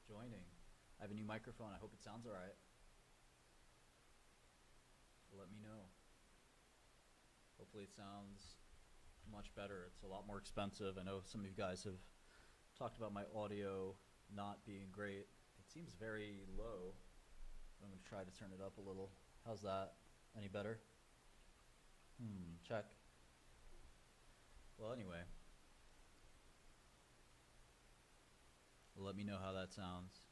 joining. I have a new microphone. I hope it sounds alright. Let me know. Hopefully it sounds much better. It's a lot more expensive. I know some of you guys have talked about my audio not being great. It seems very low. I'm going to try to turn it up a little. How's that? Any better? Check. Well, anyway. Let me know how that sounds.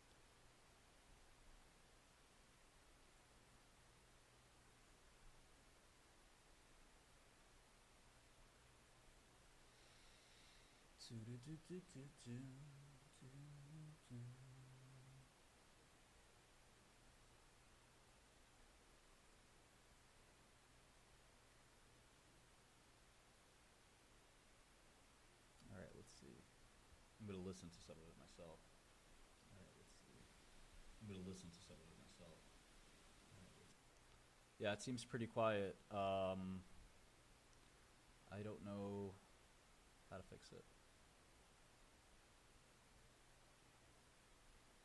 All right, let's see. I'm going to listen to some of it myself. All right, let's see. I'm going to listen to some of it myself. Yeah, it seems pretty quiet. I don't know how to fix it.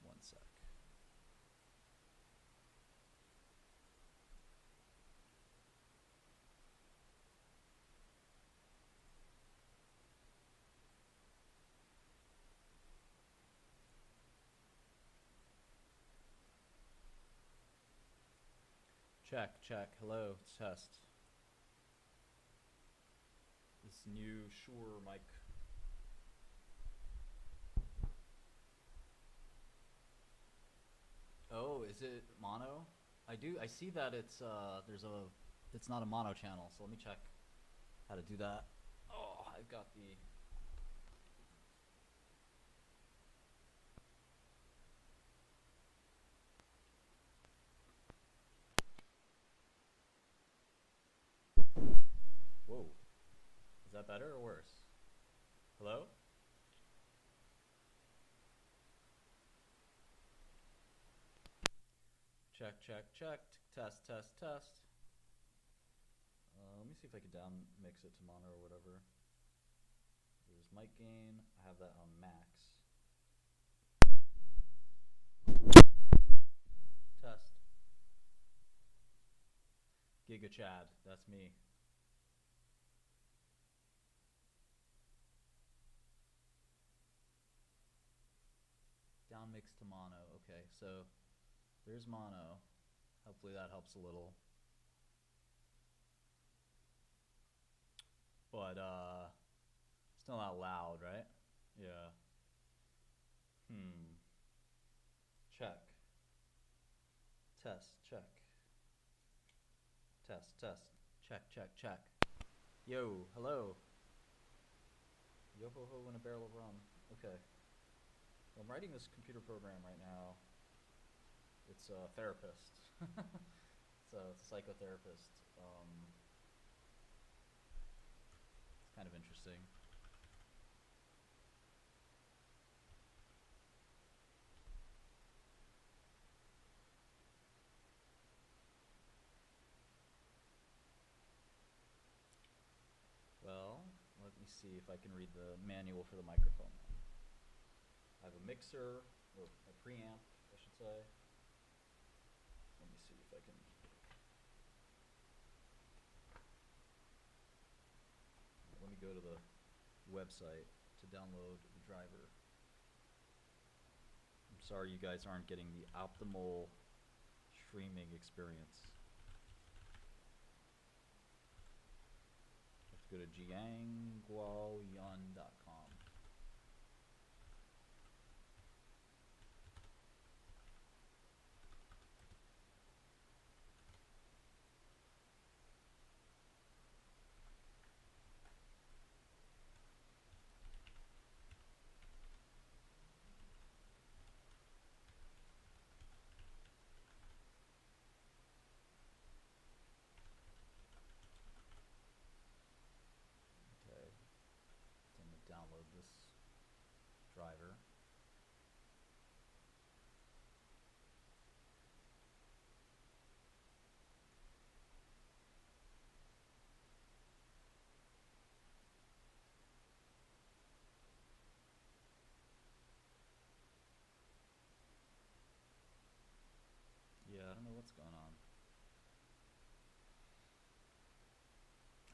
One sec. Check, check. Hello, test. This new Shure mic. Oh, is it mono? I see that it's it's not a mono channel, so let me check how to do that. Oh, I've got the Whoa. Is that better or worse? Hello? Check, check, check. Test, test, test. Let me see if I can down mix it to mono or whatever. There's mic gain. I have that on max. Test. Giga Chad, that's me. Down mix to mono. Okay, so there's mono. Hopefully that helps a little. But still not loud, right? Yeah. Check. Test, check. Test, test. Check, check, check. Yo, hello. Yo ho ho in a barrel of rum. Okay. Well, I'm writing this computer program right now. It's a therapist. It's a psychotherapist. It's kind of interesting. Well, let me see if I can read the manual for the microphone. I have a mixer, or a preamp, I should say. Let me see if I can. Let me go to the website to download the driver. I'm sorry you guys aren't getting the optimal streaming experience. You have to go to jiangguoyun.com.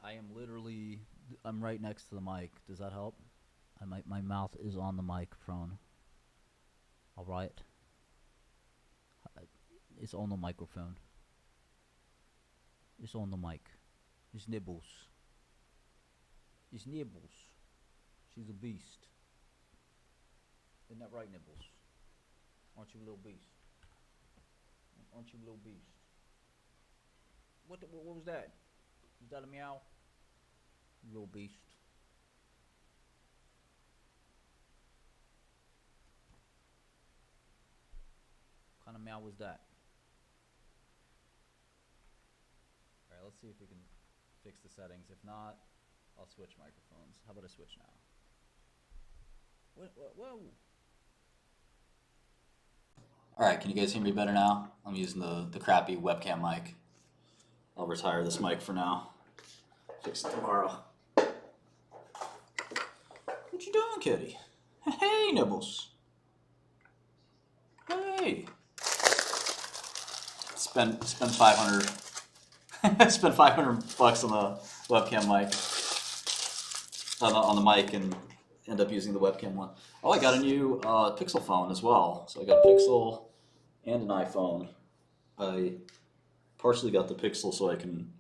I am literally, I'm right next to the mic. Does that help? My mouth is on the microphone. All right. It's on the microphone. It's on the mic. It's Nibbles. It's Nibbles. She's a beast. Isn't that right, Nibbles? Aren't you a little beast? Aren't you a little beast? What was that? Was that a meow? You little beast. What kind of meow was that? Alright, let's see if we can fix the settings. If not, I'll switch microphones. How about I switch now? Whoa. Alright, can you guys hear me better now? I'm using the crappy webcam mic. I'll retire this mic for now. Fix it tomorrow. What you doing, kitty? Hey, Nibbles. Hey. Spend 500. Spend $500 on the webcam mic. On the mic and end up using the webcam one. Oh, I got a new Pixel phone as well. So I got a Pixel and an iPhone. I partially got the Pixel so I can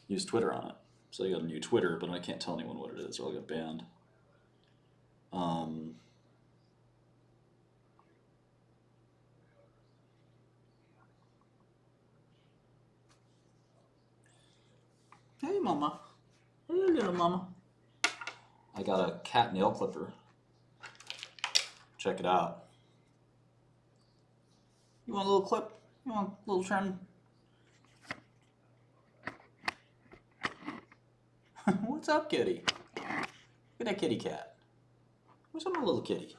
use Twitter on it. So I got a new Twitter, but I can't tell anyone what it is or I'll get banned. Hey, mama. Hey, little mama. I got a cat nail clipper. Check it out. You want a little clip? You want a little trim? What's up, kitty? Look at that kitty cat. What's up, my little kitty?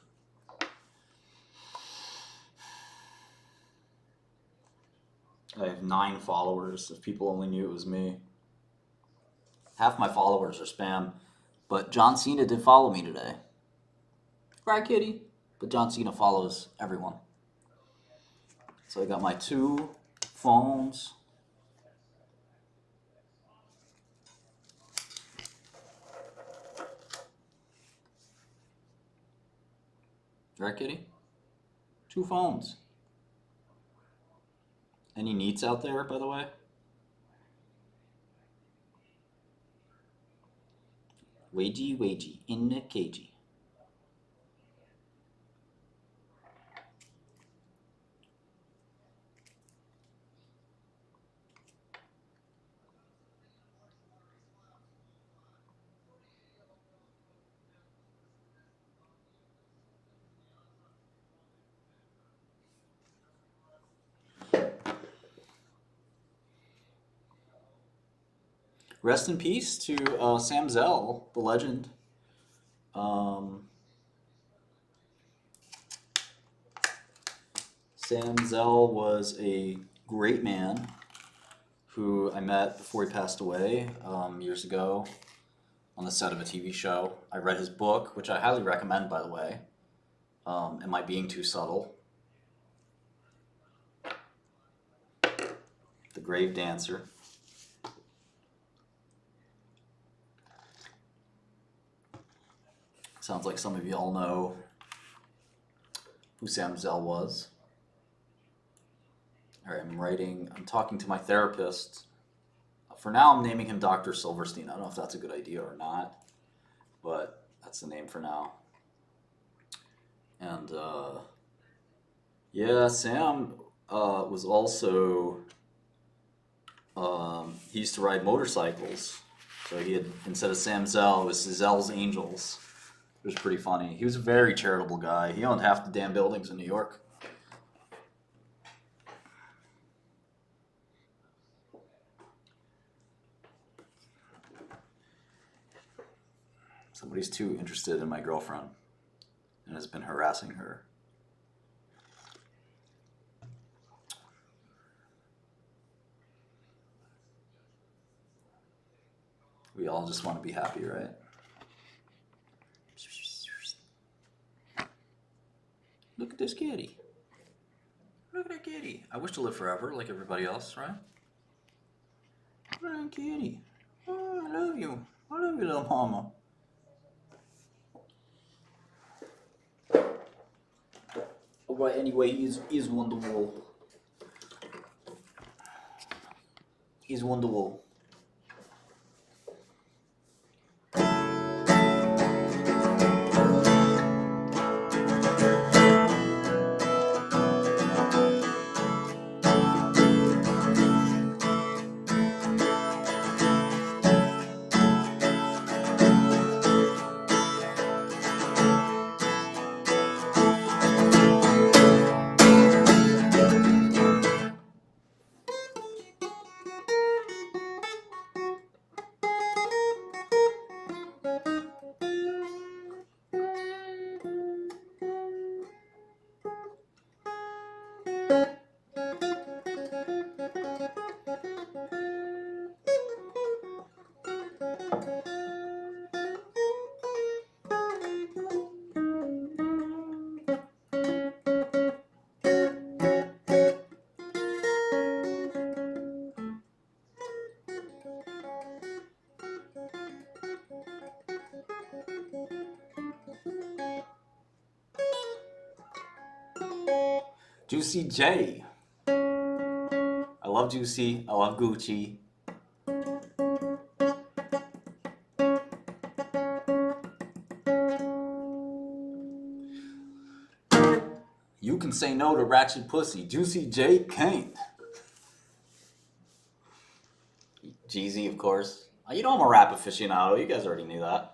I have 9 followers. If people only knew it was me. Half my followers are spam. But John Cena did follow me today. Right, kitty? But John Cena follows everyone. So I got my 2 phones. Right, kitty? 2 phones. Any neats out there, by the way? Wagey, in the cagey. Rest in peace to Sam Zell, the legend. Sam Zell was a great man who I met before he passed away years ago on the set of a TV show. I read his book, which I highly recommend, by the way. Am I Being Too Subtle? The Grave Dancer. Sounds like some of you all know who Sam Zell was. All right, I'm talking to my therapist. For now, I'm naming him Dr. Silverstein. I don't know if that's a good idea or not, but that's the name for now. And yeah, Sam was also, he used to ride motorcycles. So he had, instead of Sam Zell, it was Zell's Angels. It was pretty funny. He was a very charitable guy. He owned half the damn buildings in New York. Somebody's too interested in my girlfriend and has been harassing her. We all just want to be happy, right? Look at this kitty. Look at that kitty. I wish to live forever like everybody else, right? Look at that kitty. Oh, I love you. I love you, little mama. Alright, anyway, he's Wonderwall. He's Wonderwall. Juicy J. I love Juicy. I love Gucci. You can say no to ratchet pussy. Juicy J can't. Jeezy, of course. You know I'm a rap aficionado. You guys already knew that.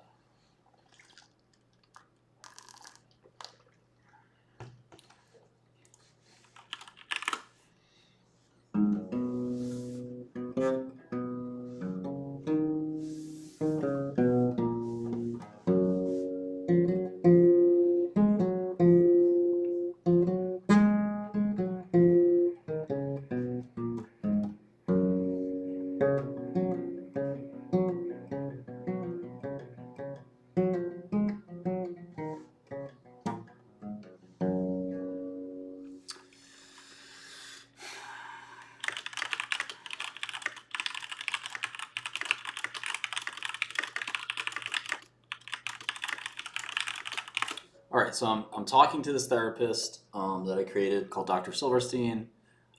All right, so I'm talking to this therapist that I created called Dr. Silverstein.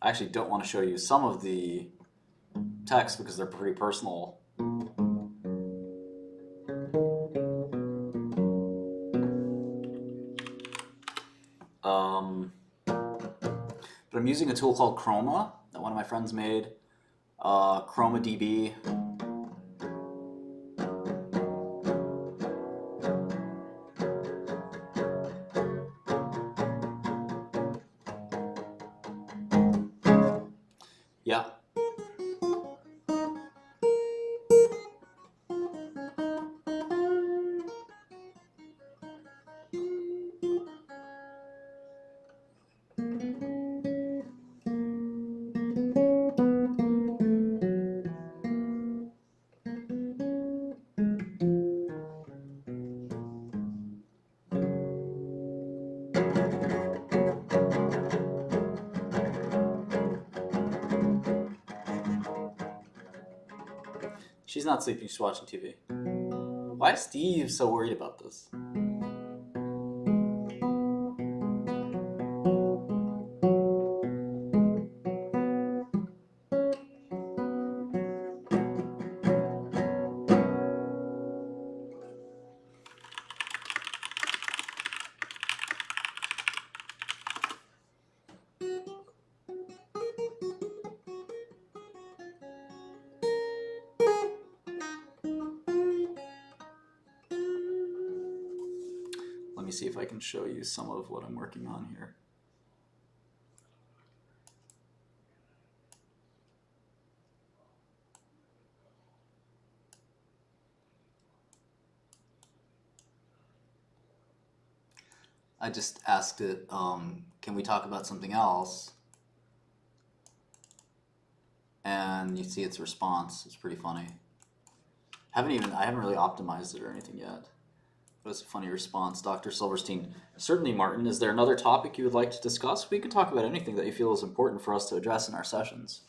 I actually don't want to show you some of the text because they're pretty personal. But I'm using a tool called Chroma that one of my friends made. ChromaDB. Yeah. She's not sleeping, she's watching TV. Why is Steve so worried about this? Let me see if I can show you some of what I'm working on here. I just asked it, can we talk about something else? And you see its response. It's pretty funny. I haven't really optimized it or anything yet. But it's a funny response. Dr. Silverstein, certainly, Martin, is there another topic you would like to discuss? We could talk about anything that you feel is important for us to address in our sessions.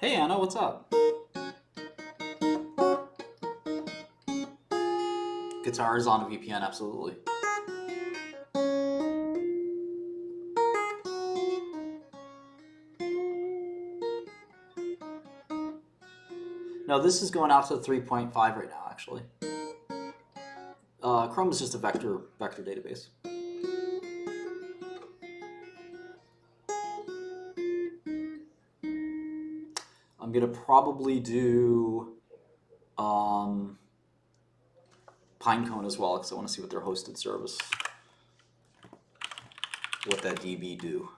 Hey Anna, what's up? Guitar is on a VPN, absolutely. No, this is going out to 3.5 right now, actually. Chrome is just a vector database. I'm gonna probably do Pinecone as well, because I want to see what their hosted service, what that DB do.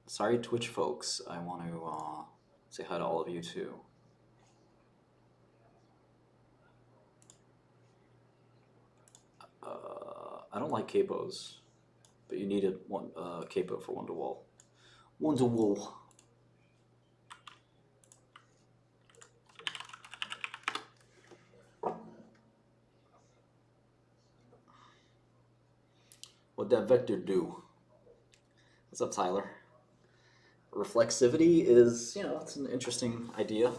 Sorry, Twitch folks. I want to say hi to all of you too. I don't like capos, but you needed one capo for one-to-wall. One-to-wall. What'd that vector do? What's up, Tyler? Reflexivity is, it's an interesting idea.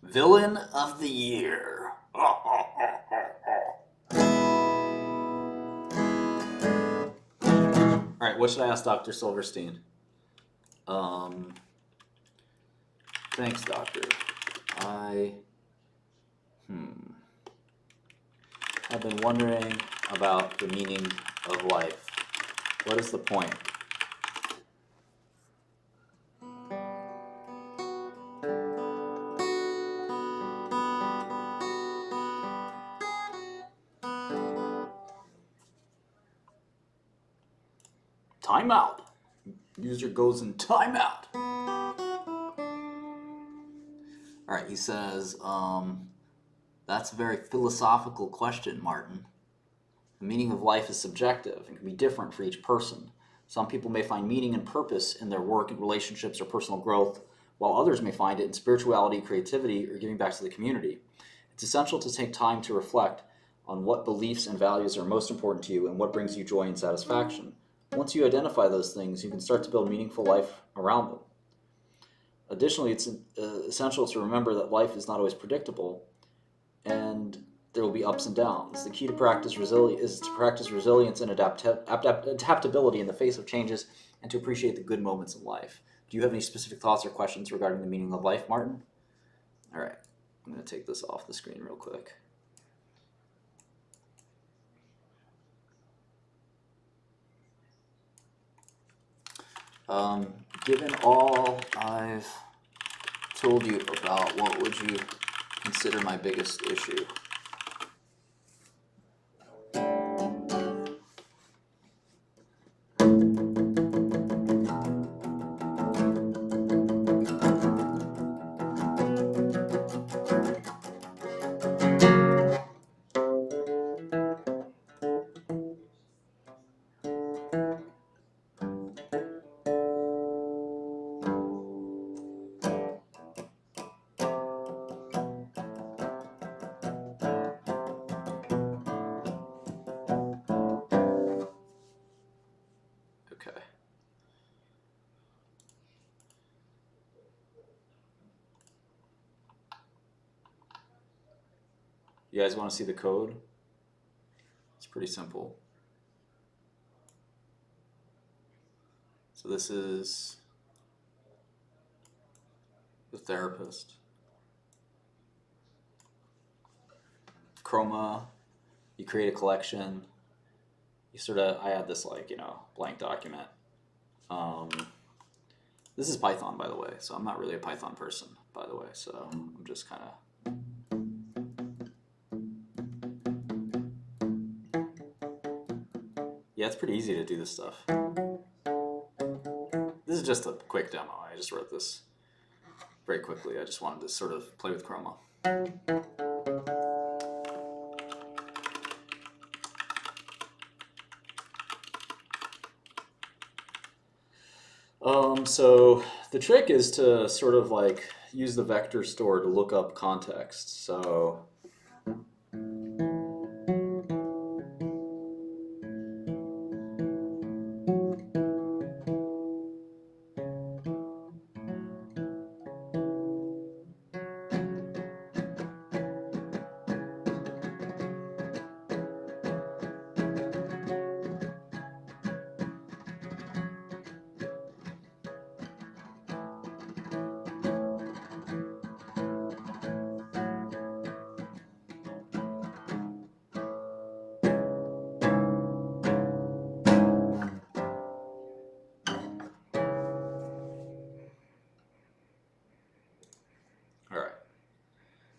Villain of the year. Alright, what should I ask Dr. Silverstein? Thanks, Doctor. I've been wondering about the meaning of life. What is the point? Timeout. User goes in timeout. All right, he says, that's a very philosophical question, Martin. The meaning of life is subjective and can be different for each person. Some people may find meaning and purpose in their work and relationships or personal growth, while others may find it in spirituality, creativity, or giving back to the community. It's essential to take time to reflect on what beliefs and values are most important to you and what brings you joy and satisfaction. Once you identify those things, you can start to build meaningful life around them. Additionally, it's essential to remember that life is not always predictable, and there will be ups and downs. The key to practice is to practice resilience and adaptability in the face of changes, and to appreciate the good moments in life. Do you have any specific thoughts or questions regarding the meaning of life, Martin? All right, I'm going to take this off the screen real quick. Given all I've told you about, what would you consider my biggest issue? Okay. You guys want to see the code? It's pretty simple. So this is the therapist. Chroma, you create a collection. You sort of, I had this blank document. This is Python, by the way, so I'm not really a Python person, by the way, so I'm just kind of... Yeah, it's pretty easy to do this stuff. This is just a quick demo. I just wrote this very quickly. I just wanted to sort of play with chroma. So the trick is to sort of like use the vector store to look up context. So all right.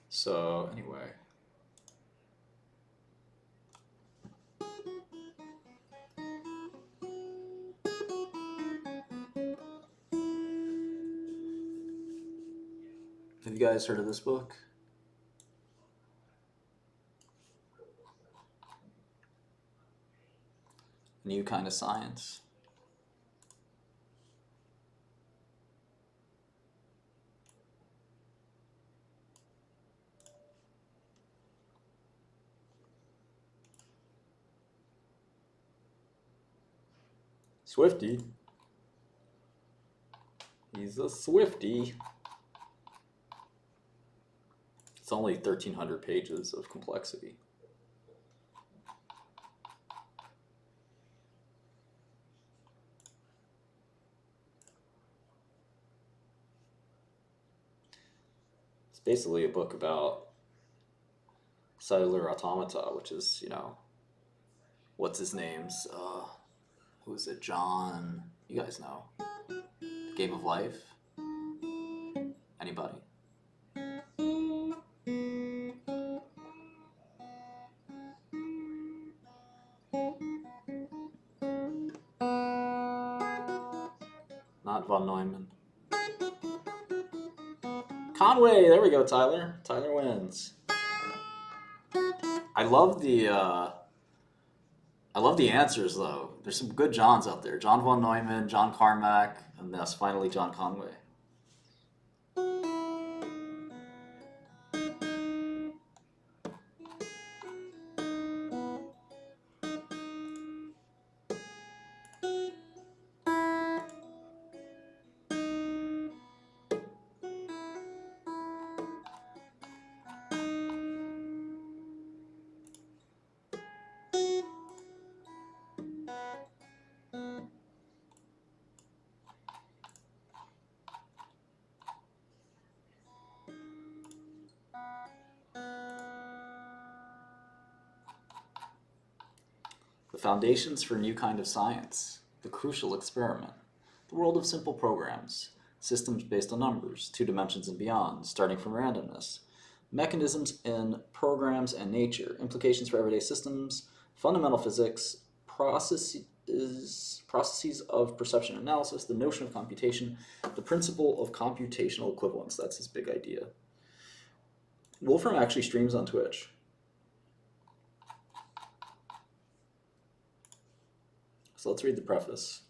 So anyway, have you guys heard of this book? New Kind of Science. Swifty. He's a Swifty. It's only 1,300 pages of complexity. It's basically a book about cellular automata, which is, you know, what's his name's, who is it, John, you guys know, Game of Life? Anybody? Not von Neumann. Conway, there we go, Tyler. Tyler wins. I love the answers though. There's some good Johns out there. John von Neumann, John Carmack, and thus finally John Conway. The Foundations for a New Kind of Science, The Crucial Experiment, The World of Simple Programs, Systems Based on Numbers, Two Dimensions and Beyond, Starting from Randomness, Mechanisms in Programs and Nature, Implications for Everyday Systems, Fundamental Physics, Processes of Perception and Analysis, The Notion of Computation, The Principle of Computational Equivalence. That's his big idea. Wolfram actually streams on Twitch. So let's read the preface.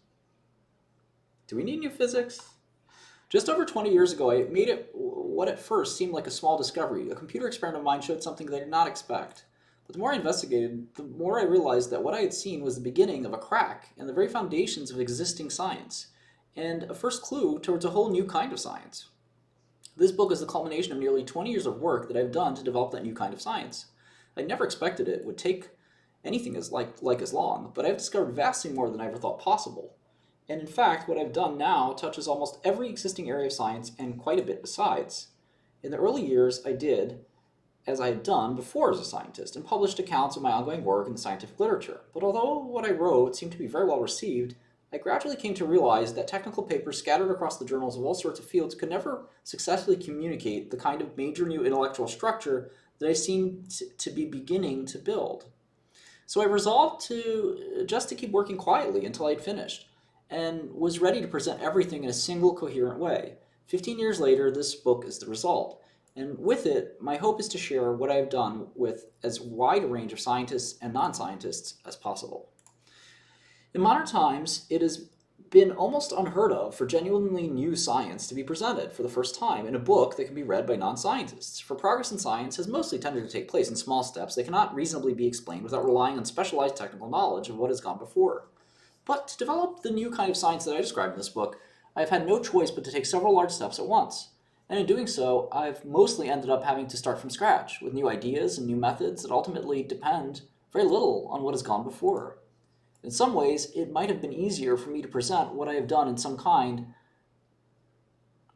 Do we need new physics? Just over 20 years ago, I made it what at first seemed like a small discovery. A computer experiment of mine showed something that I did not expect. But the more I investigated, the more I realized that what I had seen was the beginning of a crack in the very foundations of existing science, and a first clue towards a whole new kind of science. This book is the culmination of nearly 20 years of work that I've done to develop that new kind of science. I never expected it would take anything as long, but I've discovered vastly more than I ever thought possible. And in fact, what I've done now touches almost every existing area of science and quite a bit besides. In the early years, I did as I had done before as a scientist, and published accounts of my ongoing work in the scientific literature. But although what I wrote seemed to be very well received, I gradually came to realize that technical papers scattered across the journals of all sorts of fields could never successfully communicate the kind of major new intellectual structure that I seemed to be beginning to build. So I resolved to keep working quietly until I'd finished, and was ready to present everything in a single coherent way. 15 years later, this book is the result. And with it, my hope is to share what I have done with as wide a range of scientists and non-scientists as possible. In modern times, it has been almost unheard of for genuinely new science to be presented for the first time in a book that can be read by non-scientists. For progress in science has mostly tended to take place in small steps that cannot reasonably be explained without relying on specialized technical knowledge of what has gone before. But to develop the new kind of science that I describe in this book, I have had no choice but to take several large steps at once. And in doing so, I've mostly ended up having to start from scratch with new ideas and new methods that ultimately depend very little on what has gone before. In some ways, it might have been easier for me to present what I have done in some kind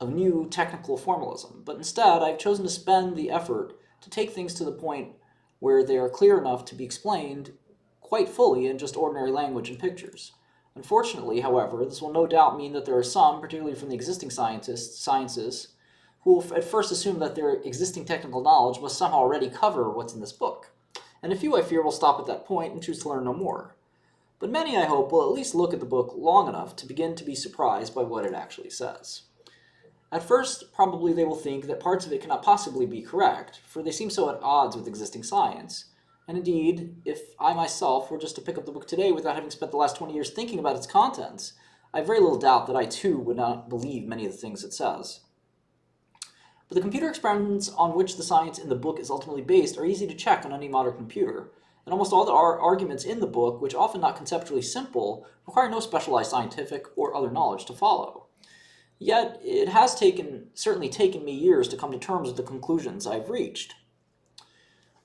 of new technical formalism, but instead I've chosen to spend the effort to take things to the point where they are clear enough to be explained quite fully in just ordinary language and pictures. Unfortunately, however, this will no doubt mean that there are some, particularly from the existing sciences, who will at first assume that their existing technical knowledge must somehow already cover what's in this book. And a few, I fear, will stop at that point and choose to learn no more. But many, I hope, will at least look at the book long enough to begin to be surprised by what it actually says. At first, probably they will think that parts of it cannot possibly be correct, for they seem so at odds with existing science. And indeed, if I myself were just to pick up the book today without having spent the last 20 years thinking about its contents, I have very little doubt that I too would not believe many of the things it says. But the computer experiments on which the science in the book is ultimately based are easy to check on any modern computer, and almost all the arguments in the book, which often not conceptually simple, require no specialized scientific or other knowledge to follow. Yet it has certainly taken me years to come to terms with the conclusions I've reached.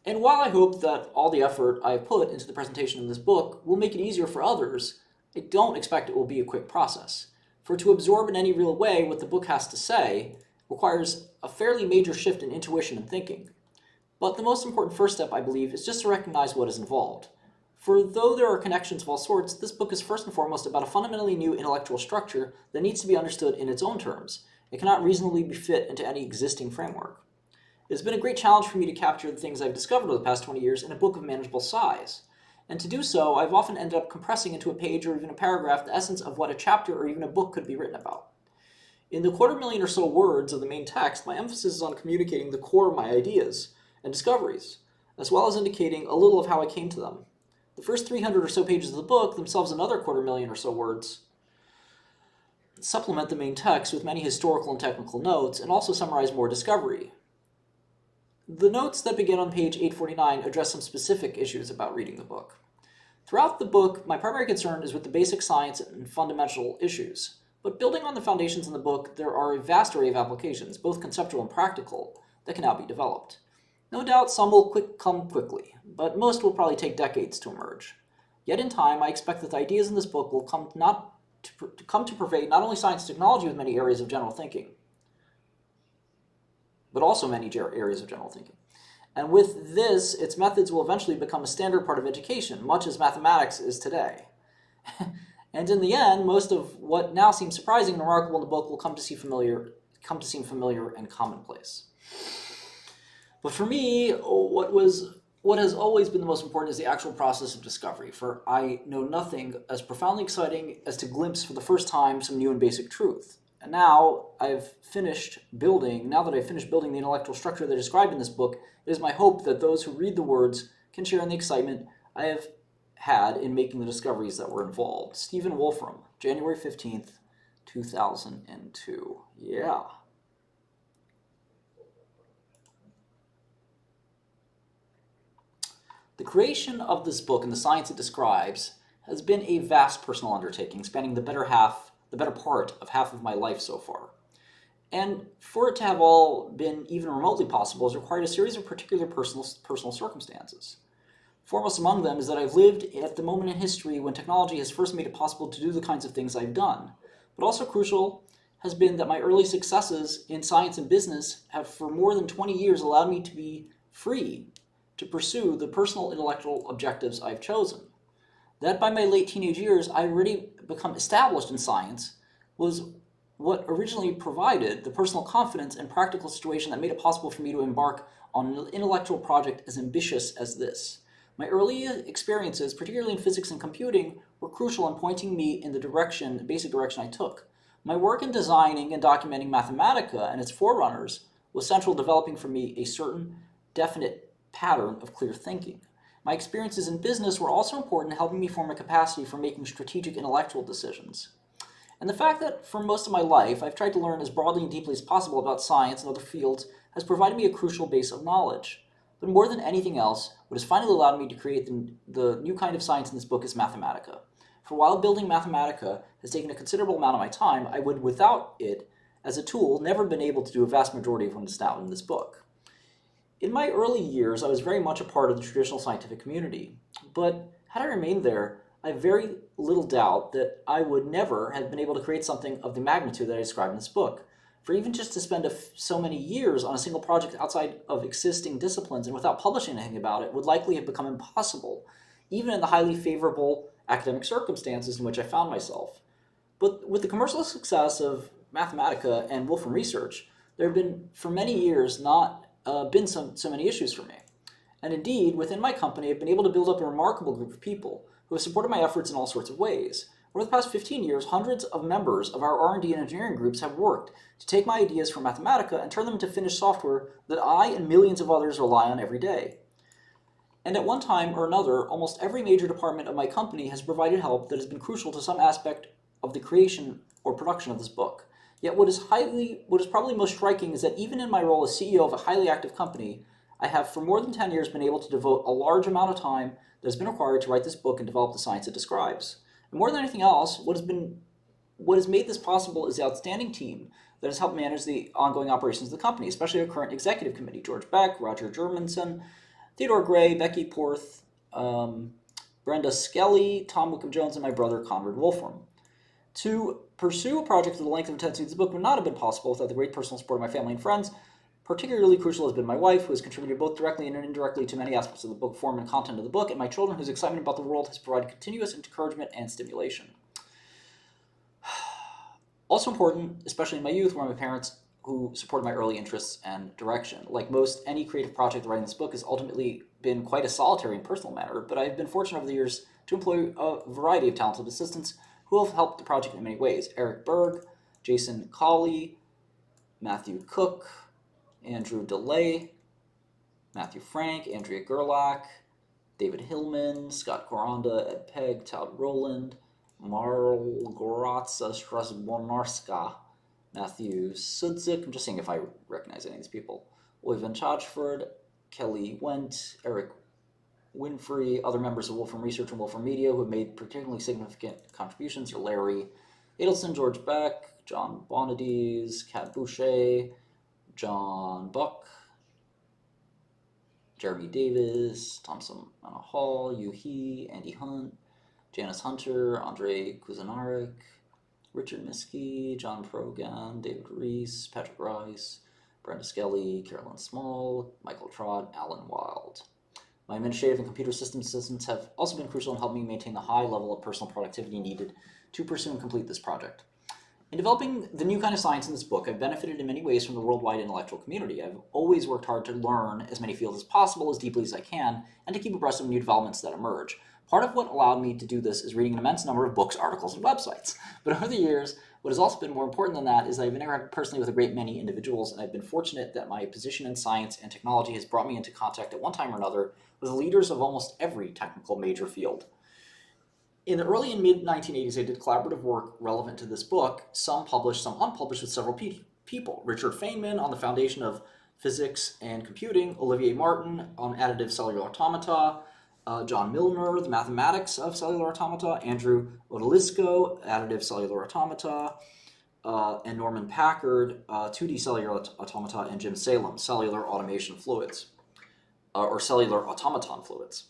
And while I hope that all the effort I have put into the presentation of this book will make it easier for others, I don't expect it will be a quick process. For to absorb in any real way what the book has to say requires a fairly major shift in intuition and thinking. But the most important first step, I believe, is just to recognize what is involved. For though there are connections of all sorts, this book is first and foremost about a fundamentally new intellectual structure that needs to be understood in its own terms. It cannot reasonably be fit into any existing framework. It has been a great challenge for me to capture the things I've discovered over the past 20 years in a book of manageable size. And to do so, I've often ended up compressing into a page or even a paragraph the essence of what a chapter or even a book could be written about. In the 250,000 or so words of the main text, my emphasis is on communicating the core of my ideas and discoveries, as well as indicating a little of how I came to them. The first 300 or so pages of the book, themselves another 250,000 or so words, supplement the main text with many historical and technical notes, and also summarize more discovery. The notes that begin on page 849 address some specific issues about reading the book. Throughout the book, my primary concern is with the basic science and fundamental issues. But building on the foundations in the book, there are a vast array of applications, both conceptual and practical, that can now be developed. No doubt some will come quickly, but most will probably take decades to emerge. Yet in time, I expect that the ideas in this book will come to pervade not only science and technology with many areas of general thinking, but also many areas of general thinking. And with this, its methods will eventually become a standard part of education, much as mathematics is today. And in the end, most of what now seems surprising and remarkable in the book will come to seem familiar and commonplace. But for me, what has always been the most important is the actual process of discovery, for I know nothing as profoundly exciting as to glimpse for the first time some new and basic truth. And now that I've finished building the intellectual structure that I described in this book, it is my hope that those who read the words can share in the excitement I have had in making the discoveries that were involved. Stephen Wolfram, January 15th, 2002. Yeah. The creation of this book and the science it describes has been a vast personal undertaking, spanning the better part of half of my life so far. And for it to have all been even remotely possible has required a series of particular personal circumstances. Foremost among them is that I've lived at the moment in history when technology has first made it possible to do the kinds of things I've done. But also crucial has been that my early successes in science and business have for more than 20 years allowed me to be free to pursue the personal intellectual objectives I've chosen. That by my late teenage years, I'd already become established in science was what originally provided the personal confidence and practical situation that made it possible for me to embark on an intellectual project as ambitious as this. My early experiences, particularly in physics and computing, were crucial in pointing me in the basic direction I took. My work in designing and documenting Mathematica and its forerunners was central to developing for me a certain, definite pattern of clear thinking. My experiences in business were also important in helping me form a capacity for making strategic intellectual decisions. And the fact that for most of my life I've tried to learn as broadly and deeply as possible about science and other fields has provided me a crucial base of knowledge. But more than anything else, what has finally allowed me to create the new kind of science in this book is Mathematica. For while building Mathematica has taken a considerable amount of my time, I would, without it as a tool, never been able to do a vast majority of what is now in this book. In my early years, I was very much a part of the traditional scientific community, but had I remained there, I have very little doubt that I would never have been able to create something of the magnitude that I describe in this book. For even just to spend so many years on a single project outside of existing disciplines and without publishing anything about it would likely have become impossible, even in the highly favorable academic circumstances in which I found myself. But with the commercial success of Mathematica and Wolfram research, there have been, for many years, not been so many issues for me. And indeed, within my company, I've been able to build up a remarkable group of people who have supported my efforts in all sorts of ways. Over the past 15 years, hundreds of members of our R&D and engineering groups have worked to take my ideas from Mathematica and turn them into finished software that I and millions of others rely on every day. And at one time or another, almost every major department of my company has provided help that has been crucial to some aspect of the creation or production of this book. Yet what is probably most striking is that even in my role as CEO of a highly active company, I have for more than 10 years been able to devote a large amount of time that has been required to write this book and develop the science it describes. And more than anything else, what has made this possible is the outstanding team that has helped manage the ongoing operations of the company, especially our current executive committee: George Beck, Roger Germanson, Theodore Gray, Becky Porth, Brenda Skelly, Tom Wickham-Jones, and my brother Conrad Wolfram. To pursue a project of the length and intensity of this book would not have been possible without the great personal support of my family and friends. Particularly crucial has been my wife, who has contributed both directly and indirectly to many aspects of the book form and content of the book, and my children, whose excitement about the world has provided continuous encouragement and stimulation. Also important, especially in my youth, were my parents, who supported my early interests and direction. Like most, any creative project writing this book has ultimately been quite a solitary and personal matter, but I've been fortunate over the years to employ a variety of talented assistants who have helped the project in many ways: Eric Berg, Jason Colley, Matthew Cook, Andrew DeLay, Matthew Frank, Andrea Gerlach, David Hillman, Scott Koranda, Ed Pegg, Todd Rowland, Margoratza Strasbonarska, Matthew Sudzik, I'm just seeing if I recognize any of these people, Oyvind Chachford, Kelly Wendt, Eric Winfrey. Other members of Wolfram Research and Wolfram Media who have made particularly significant contributions are Larry Adelson, George Beck, John Bonadies, Kat Boucher, John Buck, Jeremy Davis, Thompson Anna Hall, Yu He, Andy Hunt, Janice Hunter, Andre Kuzanarek, Richard Miskey, John Progan, David Reese, Patrick Rice, Brenda Skelly, Carolyn Small, Michael Trott, Alan Wild. My administrative and computer systems assistants have also been crucial in helping me maintain the high level of personal productivity needed to pursue and complete this project. In developing the new kind of science in this book, I've benefited in many ways from the worldwide intellectual community. I've always worked hard to learn as many fields as possible, as deeply as I can, and to keep abreast of new developments that emerge. Part of what allowed me to do this is reading an immense number of books, articles, and websites. But over the years, what has also been more important than that is that I've interacted personally with a great many individuals, and I've been fortunate that my position in science and technology has brought me into contact at one time or another with the leaders of almost every technical major field. In the early and mid-1980s, I did collaborative work relevant to this book, some published, some unpublished, with several people. Richard Feynman on the foundation of physics and computing, Olivier Martin on additive cellular automata, John Milner, the mathematics of cellular automata, Andrew Odalisco, additive cellular automata, and Norman Packard, 2D cellular automata, and Jim Salem, cellular automation fluids, or cellular automaton fluids.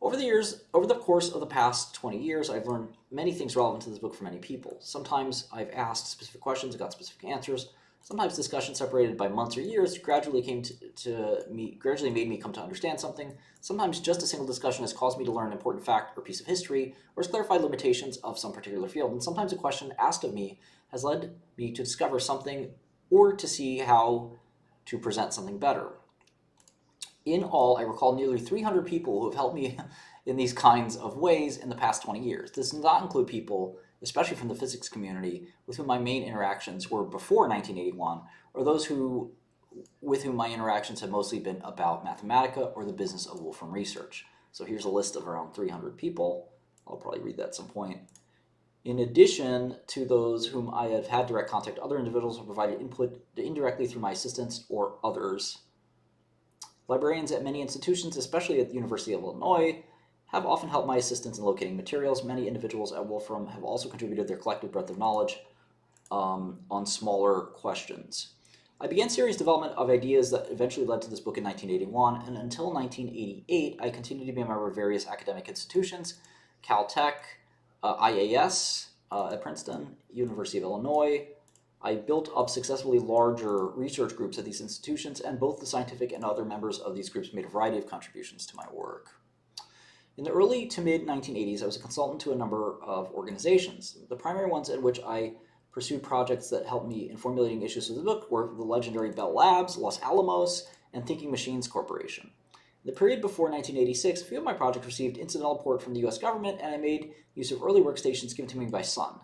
Over the course of the past 20 years, I've learned many things relevant to this book from many people. Sometimes I've asked specific questions and got specific answers. Sometimes discussion separated by months or years gradually made me come to understand something. Sometimes just a single discussion has caused me to learn an important fact or piece of history, or has clarified limitations of some particular field. And sometimes a question asked of me has led me to discover something or to see how to present something better. In all, I recall nearly 300 people who have helped me in these kinds of ways in the past 20 years. This does not include people, especially from the physics community, with whom my main interactions were before 1981, or those with whom my interactions have mostly been about Mathematica or the business of Wolfram research. So here's a list of around 300 people. I'll probably read that at some point. In addition to those whom I have had direct contact, other individuals have provided input indirectly through my assistants or others. Librarians at many institutions, especially at the University of Illinois, have often helped my assistants in locating materials. Many individuals at Wolfram have also contributed their collective breadth of knowledge on smaller questions. I began serious development of ideas that eventually led to this book in 1981, and until 1988, I continued to be a member of various academic institutions, Caltech, IAS at Princeton, University of Illinois. I built up successfully larger research groups at these institutions, and both the scientific and other members of these groups made a variety of contributions to my work. In the early to mid-1980s, I was a consultant to a number of organizations. The primary ones in which I pursued projects that helped me in formulating issues of the book were the legendary Bell Labs, Los Alamos, and Thinking Machines Corporation. In the period before 1986, a few of my projects received incidental support from the US government, and I made use of early workstations given to me by Sun.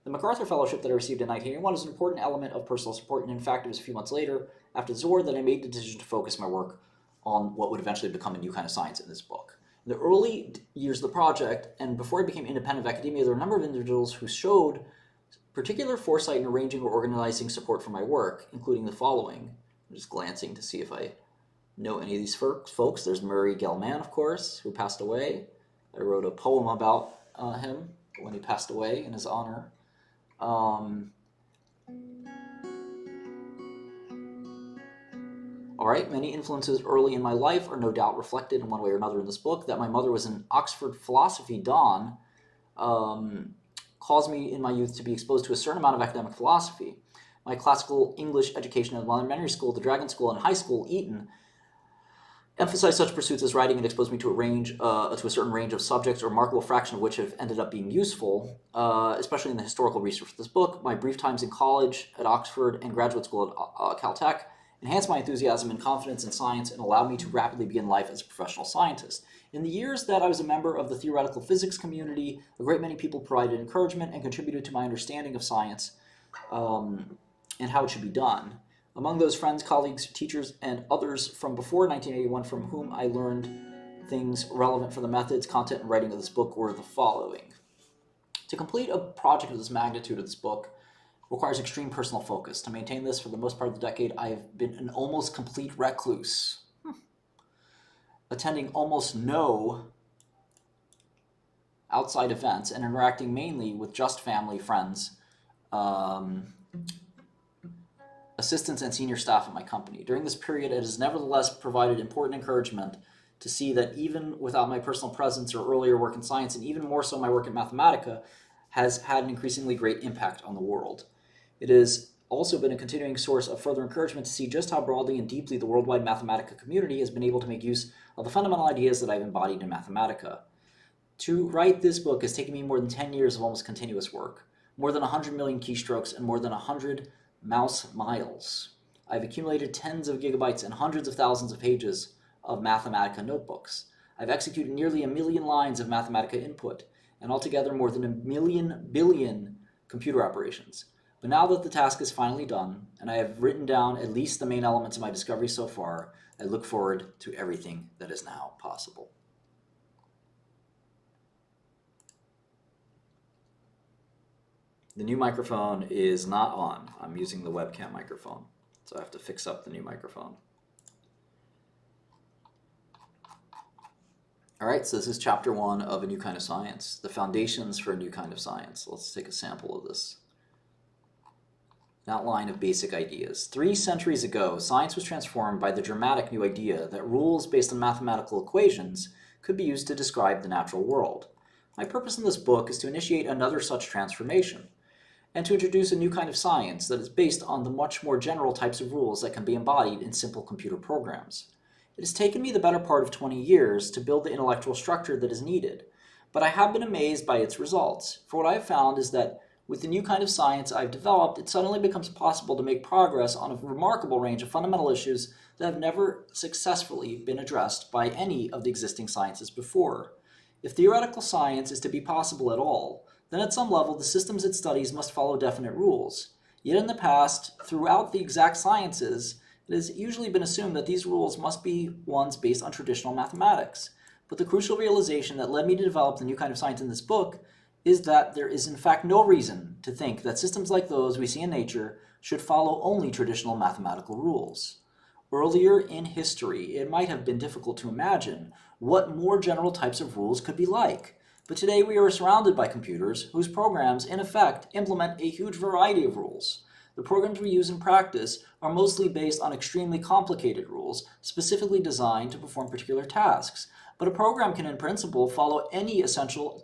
The MacArthur Fellowship that I received in 1981 was an important element of personal support, and in fact, it was a few months later, after the war, that I made the decision to focus my work on what would eventually become a new kind of science in this book. In the early years of the project, and before I became independent of academia, there were a number of individuals who showed particular foresight in arranging or organizing support for my work, including the following. I'm just glancing to see if I know any of these folks. There's Murray Gell-Mann, of course, who passed away. I wrote a poem about him when he passed away in his honor. Alright, many influences early in my life are no doubt reflected in one way or another in this book. That my mother was an Oxford philosophy don caused me in my youth to be exposed to a certain amount of academic philosophy. My classical English education in elementary school, the Dragon School, and high school, Eton, emphasized such pursuits as writing and exposed me to a certain range of subjects, a remarkable fraction of which have ended up being useful, especially in the historical research of this book. My brief times in college at Oxford and graduate school at Caltech enhanced my enthusiasm and confidence in science and allowed me to rapidly begin life as a professional scientist. In the years that I was a member of the theoretical physics community, a great many people provided encouragement and contributed to my understanding of science and how it should be done. Among those friends, colleagues, teachers, and others from before 1981 from whom I learned things relevant for the methods, content, and writing of this book were the following. To complete a project of this magnitude of this book requires extreme personal focus. To maintain this for the most part of the decade, I have been an almost complete recluse, attending almost no outside events and interacting mainly with just family, friends, assistants, and senior staff at my company. During this period, it has nevertheless provided important encouragement to see that even without my personal presence or earlier work in science, and even more so my work in Mathematica, has had an increasingly great impact on the world. It has also been a continuing source of further encouragement to see just how broadly and deeply the worldwide Mathematica community has been able to make use of the fundamental ideas that I've embodied in Mathematica. To write this book has taken me more than 10 years of almost continuous work, more than 100 million keystrokes, and more than 100 mouse miles. I've accumulated tens of gigabytes and hundreds of thousands of pages of Mathematica notebooks. I've executed nearly 1 million lines of Mathematica input, and altogether more than 1 billion computer operations. But now that the task is finally done, and I have written down at least the main elements of my discovery so far, I look forward to everything that is now possible. The new microphone is not on. I'm using the webcam microphone, so I have to fix up the new microphone. All right, so this is chapter 1 of A New Kind of Science, the foundations for a new kind of science. Let's take a sample of this. An outline of basic ideas. 3 centuries ago, science was transformed by the dramatic new idea that rules based on mathematical equations could be used to describe the natural world. My purpose in this book is to initiate another such transformation. and to introduce a new kind of science that is based on the much more general types of rules that can be embodied in simple computer programs. It has taken me the better part of 20 years to build the intellectual structure that is needed, but I have been amazed by its results. For what I have found is that with the new kind of science I've developed, it suddenly becomes possible to make progress on a remarkable range of fundamental issues that have never successfully been addressed by any of the existing sciences before. If theoretical science is to be possible at all, then at some level the systems it studies must follow definite rules. Yet in the past, throughout the exact sciences, it has usually been assumed that these rules must be ones based on traditional mathematics. But the crucial realization that led me to develop the new kind of science in this book is that there is in fact no reason to think that systems like those we see in nature should follow only traditional mathematical rules. Earlier in history, it might have been difficult to imagine what more general types of rules could be like. But today we are surrounded by computers whose programs, in effect, implement a huge variety of rules. The programs we use in practice are mostly based on extremely complicated rules, specifically designed to perform particular tasks. But a program can, in principle, follow essentially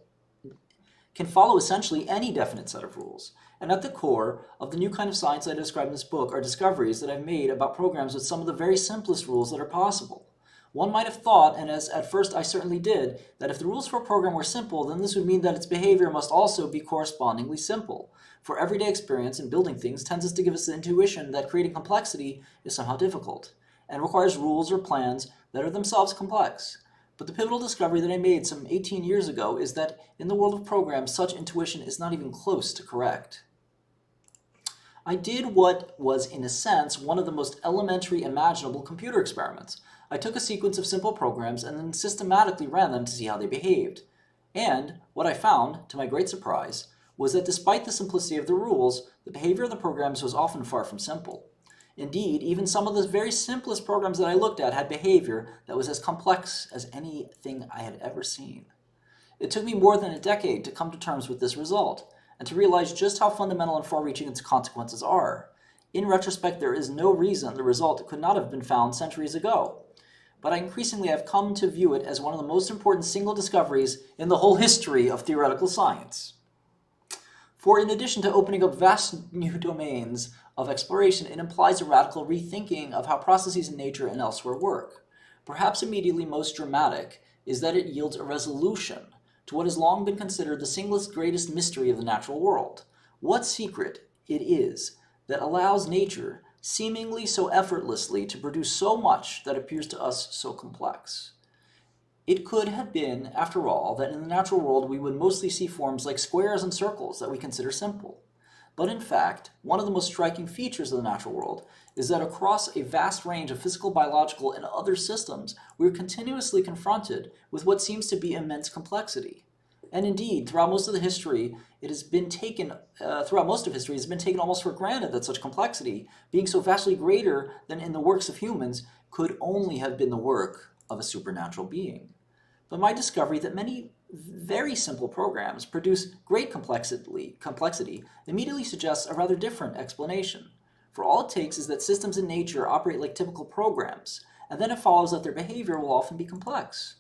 any definite set of rules. And at the core of the new kind of science I describe in this book are discoveries that I've made about programs with some of the very simplest rules that are possible. One might have thought, and as at first I certainly did, that if the rules for a program were simple, then this would mean that its behavior must also be correspondingly simple. For everyday experience in building things tends to give us the intuition that creating complexity is somehow difficult, and requires rules or plans that are themselves complex. But the pivotal discovery that I made some 18 years ago is that in the world of programs, such intuition is not even close to correct. I did what was, in a sense, one of the most elementary imaginable computer experiments. I took a sequence of simple programs and then systematically ran them to see how they behaved. And what I found, to my great surprise, was that despite the simplicity of the rules, the behavior of the programs was often far from simple. Indeed, even some of the very simplest programs that I looked at had behavior that was as complex as anything I had ever seen. It took me more than a decade to come to terms with this result, and to realize just how fundamental and far-reaching its consequences are. In retrospect, there is no reason the result could not have been found centuries ago. But I increasingly have come to view it as one of the most important single discoveries in the whole history of theoretical science. For in addition to opening up vast new domains of exploration, it implies a radical rethinking of how processes in nature and elsewhere work. Perhaps immediately most dramatic is that it yields a resolution to what has long been considered the single greatest mystery of the natural world. What secret it is that allows nature, seemingly so effortlessly, to produce so much that appears to us so complex. It could have been, after all, that in the natural world we would mostly see forms like squares and circles that we consider simple. But in fact, one of the most striking features of the natural world is that across a vast range of physical, biological, and other systems, we are continuously confronted with what seems to be immense complexity. And indeed, throughout most of history, it has been taken almost for granted that such complexity, being so vastly greater than in the works of humans, could only have been the work of a supernatural being. But my discovery that many very simple programs produce great complexity immediately suggests a rather different explanation. For all it takes is that systems in nature operate like typical programs, and then it follows that their behavior will often be complex.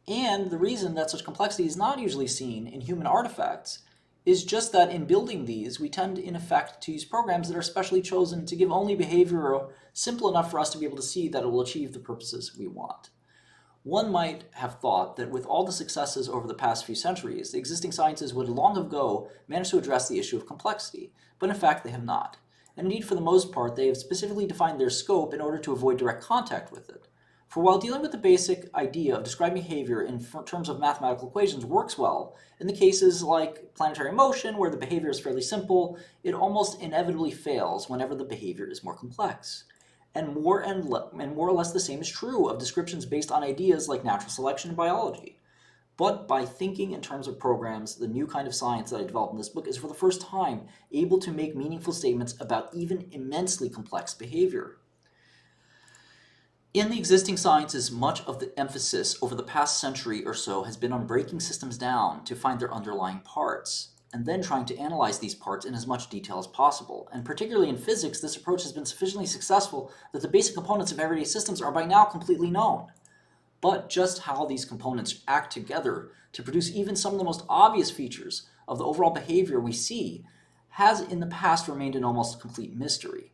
And the reason that such complexity is not usually seen in human artifacts is just that in building these, we tend in effect to use programs that are specially chosen to give only behavior simple enough for us to be able to see that it will achieve the purposes we want. One might have thought that with all the successes over the past few centuries, the existing sciences would long ago manage to address the issue of complexity, but in fact they have not. And indeed, for the most part, they have specifically defined their scope in order to avoid direct contact with it. For while dealing with the basic idea of describing behavior in terms of mathematical equations works well, in the cases like planetary motion, where the behavior is fairly simple, it almost inevitably fails whenever the behavior is more complex. And more or less the same is true of descriptions based on ideas like natural selection and biology. But by thinking in terms of programs, the new kind of science that I developed in this book is for the first time able to make meaningful statements about even immensely complex behavior. In the existing sciences, much of the emphasis over the past century or so has been on breaking systems down to find their underlying parts, and then trying to analyze these parts in as much detail as possible. And particularly in physics, this approach has been sufficiently successful that the basic components of everyday systems are by now completely known. But just how these components act together to produce even some of the most obvious features of the overall behavior we see has in the past remained an almost complete mystery.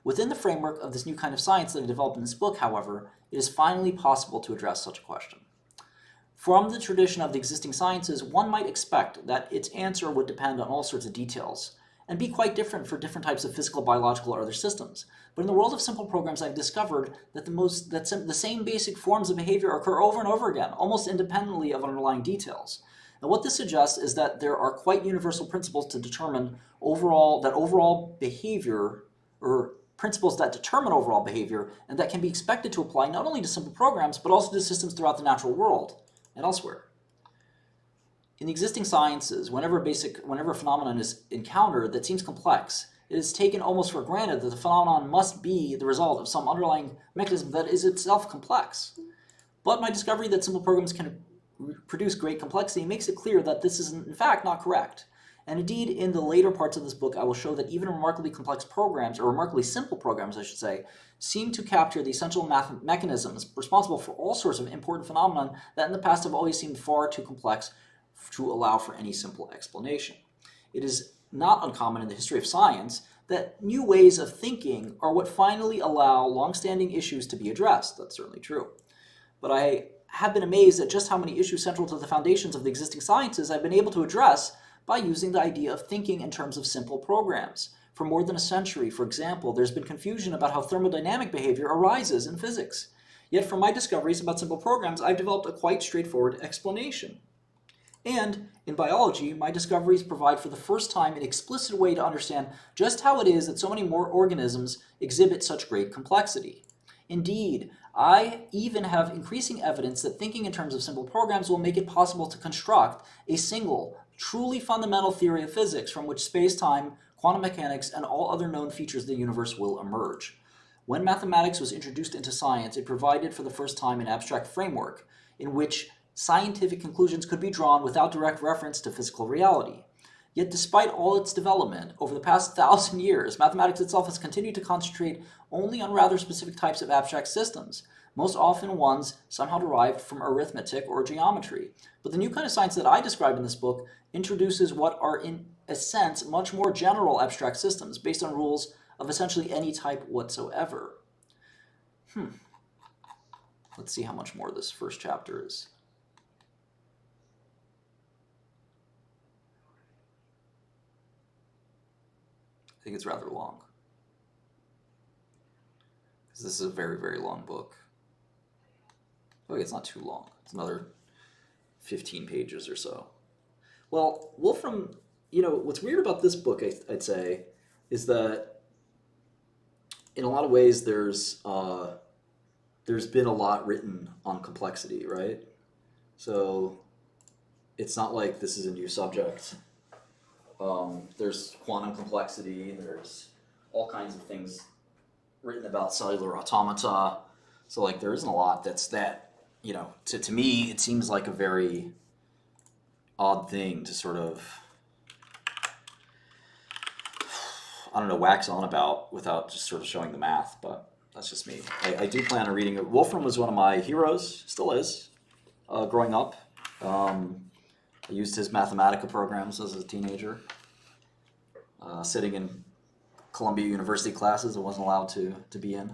Within the framework of this new kind of science that I developed in this book, however, it is finally possible to address such a question. From the tradition of the existing sciences, one might expect that its answer would depend on all sorts of details, and be quite different for different types of physical, biological, or other systems. But in the world of simple programs, I've discovered that the same basic forms of behavior occur over and over again, almost independently of underlying details. Now, what this suggests is that there are quite universal principles to determine overall behavior, or principles that determine overall behavior, and that can be expected to apply not only to simple programs, but also to systems throughout the natural world and elsewhere. In the existing sciences, whenever a phenomenon is encountered that seems complex, it is taken almost for granted that the phenomenon must be the result of some underlying mechanism that is itself complex. But my discovery that simple programs can produce great complexity makes it clear that this is in fact not correct. And indeed, in the later parts of this book, I will show that even remarkably complex programs, or remarkably simple programs, I should say, seem to capture the essential mechanisms responsible for all sorts of important phenomena that in the past have always seemed far too complex to allow for any simple explanation. It is not uncommon in the history of science that new ways of thinking are what finally allow long-standing issues to be addressed. That's certainly true. But I have been amazed at just how many issues central to the foundations of the existing sciences I've been able to address by using the idea of thinking in terms of simple programs. For more than a century, for example, there's been confusion about how thermodynamic behavior arises in physics. Yet from my discoveries about simple programs, I've developed a quite straightforward explanation. And in biology, my discoveries provide for the first time an explicit way to understand just how it is that so many more organisms exhibit such great complexity. Indeed, I even have increasing evidence that thinking in terms of simple programs will make it possible to construct a single, truly fundamental theory of physics from which space-time, quantum mechanics, and all other known features of the universe will emerge. When mathematics was introduced into science, it provided for the first time an abstract framework in which scientific conclusions could be drawn without direct reference to physical reality. Yet despite all its development, over the past 1,000 years, mathematics itself has continued to concentrate only on rather specific types of abstract systems, most often ones somehow derived from arithmetic or geometry. But the new kind of science that I describe in this book introduces what are in a sense much more general abstract systems based on rules of essentially any type whatsoever. Let's see how much more this first chapter is. I think it's rather long. Because this is a very, very long book. Okay, it's not too long. It's another 15 pages or so. Well, Wolfram, what's weird about this book, I'd say, is that in a lot of ways there's been a lot written on complexity, right? So it's not like this is a new subject. There's quantum complexity, there's all kinds of things written about cellular automata. So there isn't a lot to me, it seems like a very odd thing to sort of, wax on about without just sort of showing the math, but that's just me. I do plan on reading it. Wolfram was one of my heroes, still is, growing up. I used his Mathematica programs as a teenager. Sitting in Columbia University classes I wasn't allowed to be in.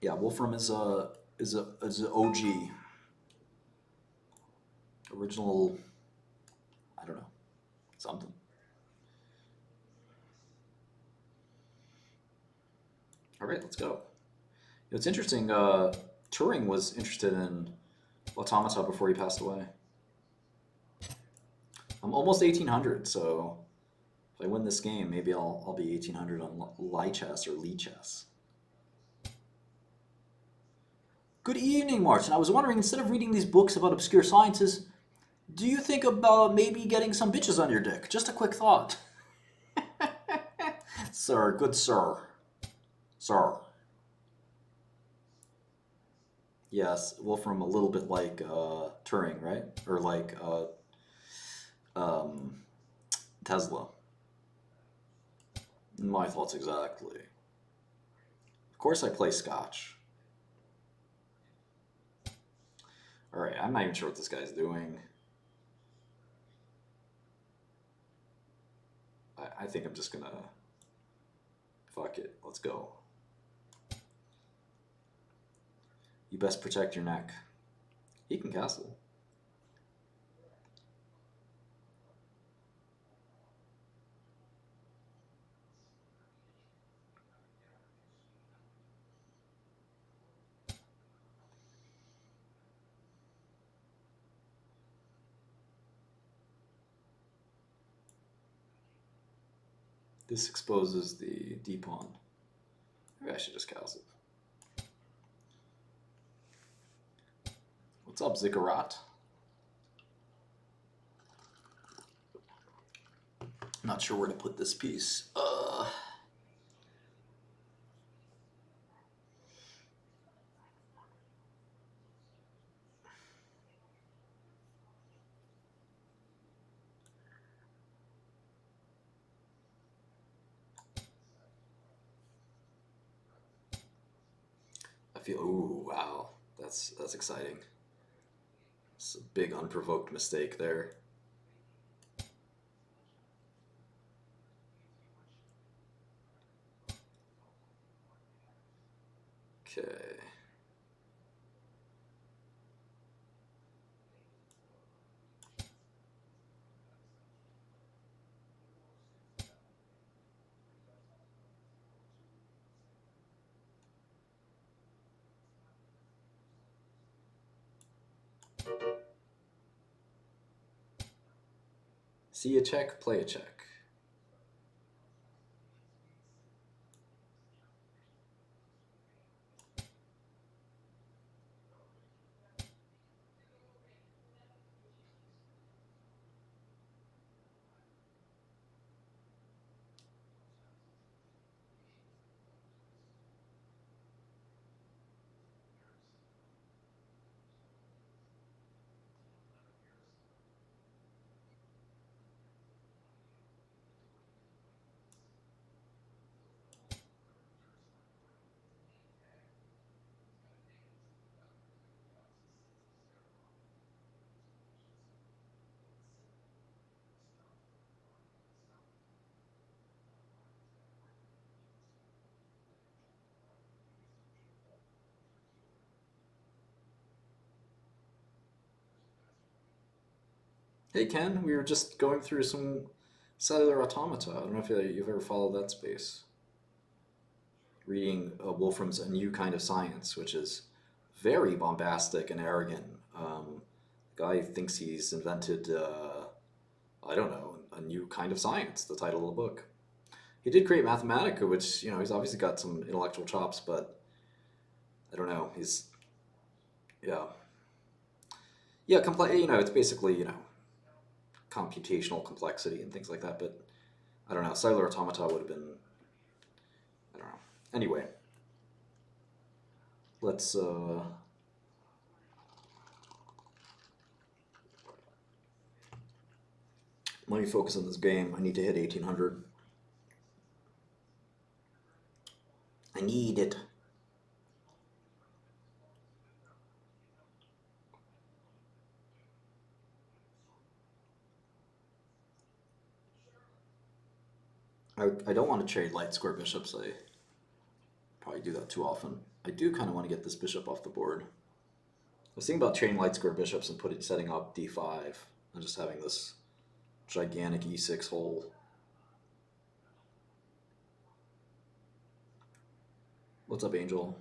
Yeah, Wolfram is a OG. Original, I don't know, something. All right, let's go. It's interesting, Turing was interested in automata before he passed away. I'm almost 1800, so if I win this game, maybe I'll be 1800 on Lichess or Lichess. Good evening, Martin. I was wondering, instead of reading these books about obscure sciences, do you think about maybe getting some bitches on your dick? Just a quick thought. Sir, good sir. Sir. Yes, Wolfram, a little bit like Turing, right? Or like Tesla. My thoughts exactly. Of course I play Scotch. Alright, I'm not even sure what this guy's doing. I think I'm just gonna... Fuck it, let's go. You best protect your neck. He can castle. This exposes the D pawn. Maybe I should just castle. What's up, Ziggurat? Not sure where to put this piece. I feel, ooh, wow, that's exciting. It's a big unprovoked mistake there. Okay. See a check, play a check. Hey Ken, we were just going through some cellular automata. I don't know if you've ever followed that space. Reading Wolfram's A New Kind of Science, which is very bombastic and arrogant. The guy thinks he's invented, I don't know, a new kind of science, the title of the book. He did create Mathematica, which, you know, he's obviously got some intellectual chops, but I don't know, he's, yeah. Yeah, you know, it's basically, you know, computational complexity and things like that, but I don't know, cellular automata would have been, I don't know. Anyway, let's let me focus on this game. I need to hit 1800. I need it. I don't want to trade light square bishops. I probably do that too often. I do kind of want to get this bishop off the board. I was thinking about trading light square bishops and setting up d5 and just having this gigantic e6 hole. What's up, Angel?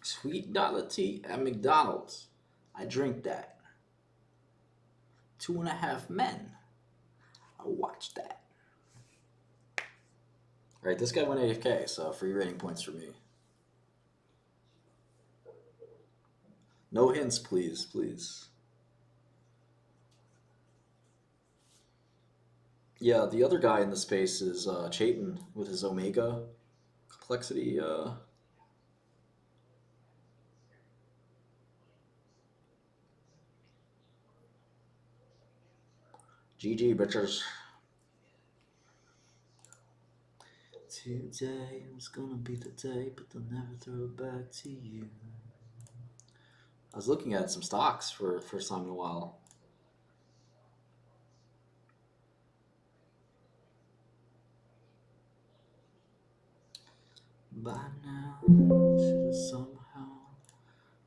Sweet dollar tea at McDonald's. I drink that. 2.5 Men. I watch that. Alright, this guy went AFK, so free rating points for me. No hints, please, please. Yeah, the other guy in the space is Chayton with his Omega complexity. GG, bitches. Today was gonna be the day, but they'll never throw it back to you. I was looking at some stocks for the first time in a while. By now, you should have somehow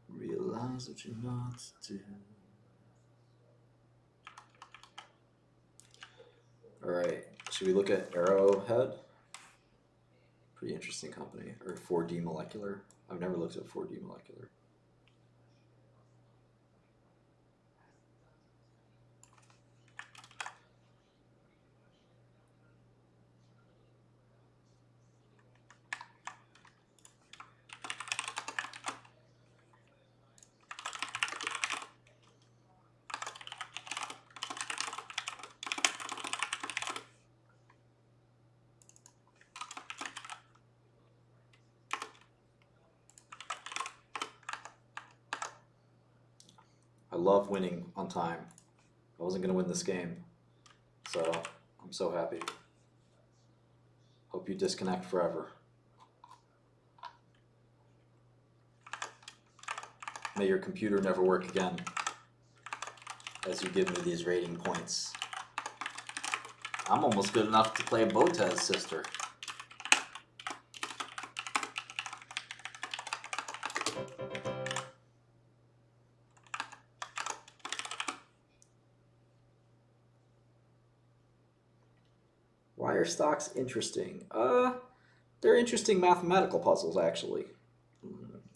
realized what you're not to do. Alright, should we look at Arrowhead? Pretty interesting company. Or 4D Molecular. I've never looked at 4D Molecular. I love winning on time. I wasn't going to win this game, so I'm so happy. Hope you disconnect forever. May your computer never work again as you give me these rating points. I'm almost good enough to play Botez's sister. Why are stocks interesting? They're interesting mathematical puzzles, actually.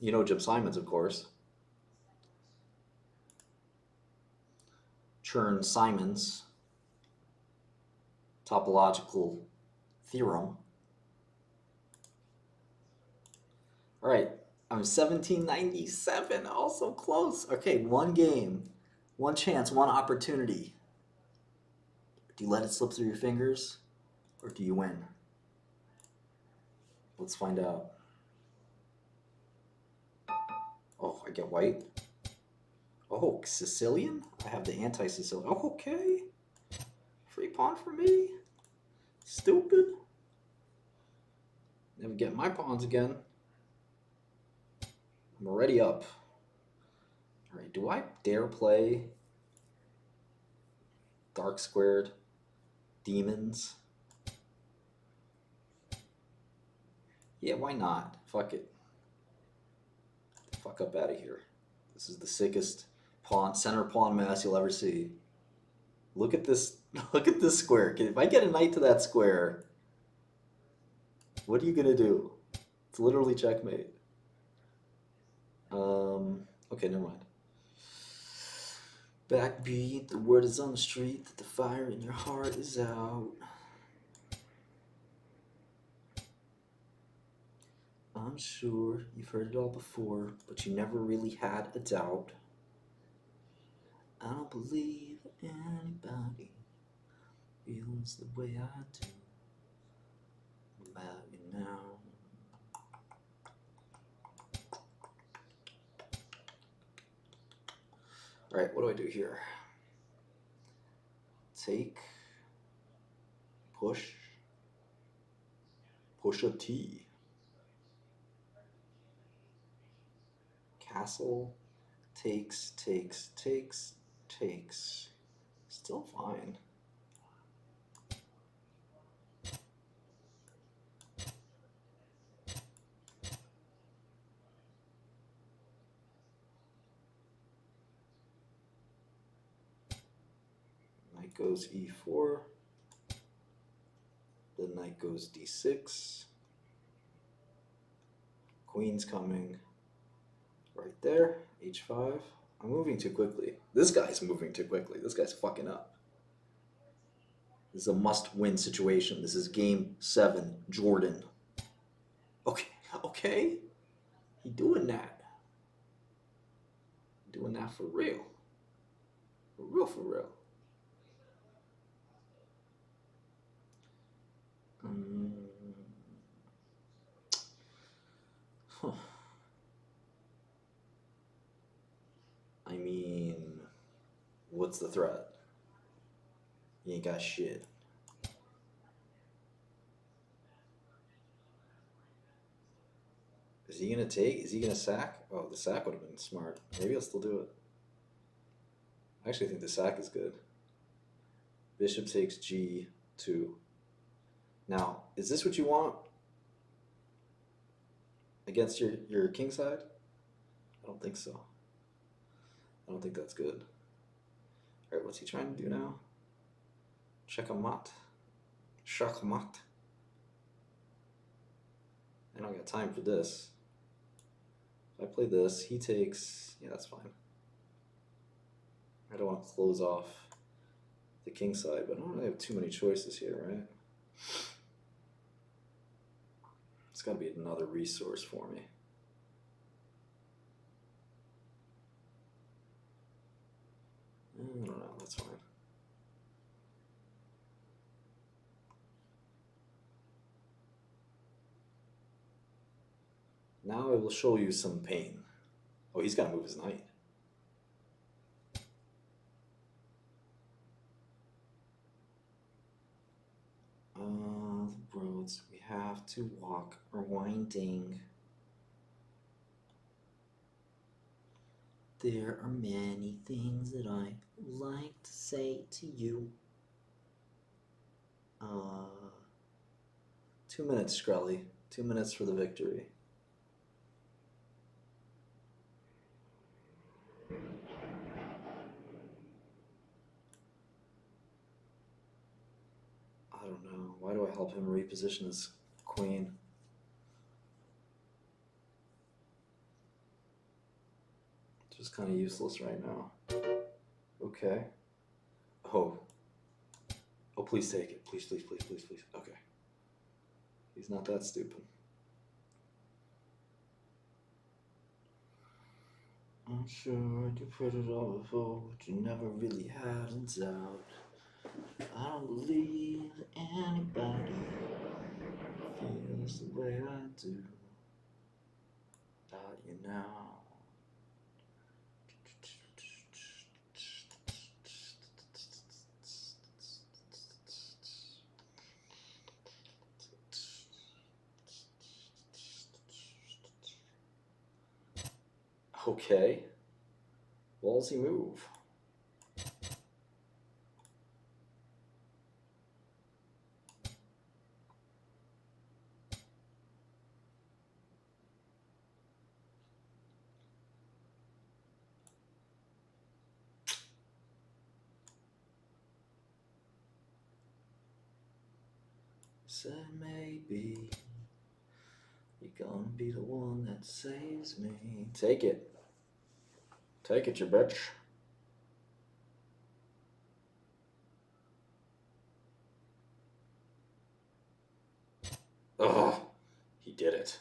You know Jim Simons, of course. Chern-Simons topological theorem. All right, I'm 1797, also close. Okay, one game, one chance, one opportunity. Do you let it slip through your fingers, or do you win? Let's find out. Oh, I get white. Oh, Sicilian? I have the anti-Sicilian. Oh, okay. Free pawn for me. Stupid. Never get my pawns again. I'm already up. All right, do I dare play dark squared demons? Yeah, why not? Fuck it. Fuck up out of here. This is the sickest pawn, center pawn mass you'll ever see. Look at this. Look at this square. If I get a knight to that square, what are you gonna do? It's literally checkmate. Okay, never mind. Backbeat, the word is on the street that the fire in your heart is out. I'm sure you've heard it all before, but you never really had a doubt. I don't believe anybody feels the way I do about you now. All right, what do I do here? Take, push a T. Castle, takes. Still fine. Knight goes e4. The knight goes d6. Queen's coming right there. h5. I'm moving too quickly. This guy's moving too quickly. This guy's fucking up. This is a must-win situation. This is game 7, Jordan. Okay. He doing that. Doing that for real. For real. Huh. I mean, what's the threat? You ain't got shit. Is he gonna take? Is he gonna sack? Oh, the sack would have been smart. Maybe I'll still do it. I actually think the sack is good. Bishop takes G2. Now, is this what you want against your king side? I don't think so. I don't think that's good. All right, what's he trying to do now? Checkmate. Checkmate. I don't got time for this. If I play this, he takes... Yeah, that's fine. I don't want to close off the king side, but I don't really have too many choices here, right? It's got to be another resource for me. I don't know, that's fine. Now I will show you some pain. Oh, he's got to move his knight. The roads we have to walk are winding. There are many things that I like to say to you. 2 minutes, Skrelly. 2 minutes for the victory. I don't know. Why do I help him reposition his queen? It's just kind of useless right now. Okay. Oh. Oh, please take it. Please, please, please, please, please. Okay. He's not that stupid. I'm sure you put it all before, but you never really had a doubt. I don't believe anybody feels the way I do about you now. Okay. Ballsy move. Said maybe you're gonna be the one that saves me. Take it. Take it, you bitch. Ugh, he did it.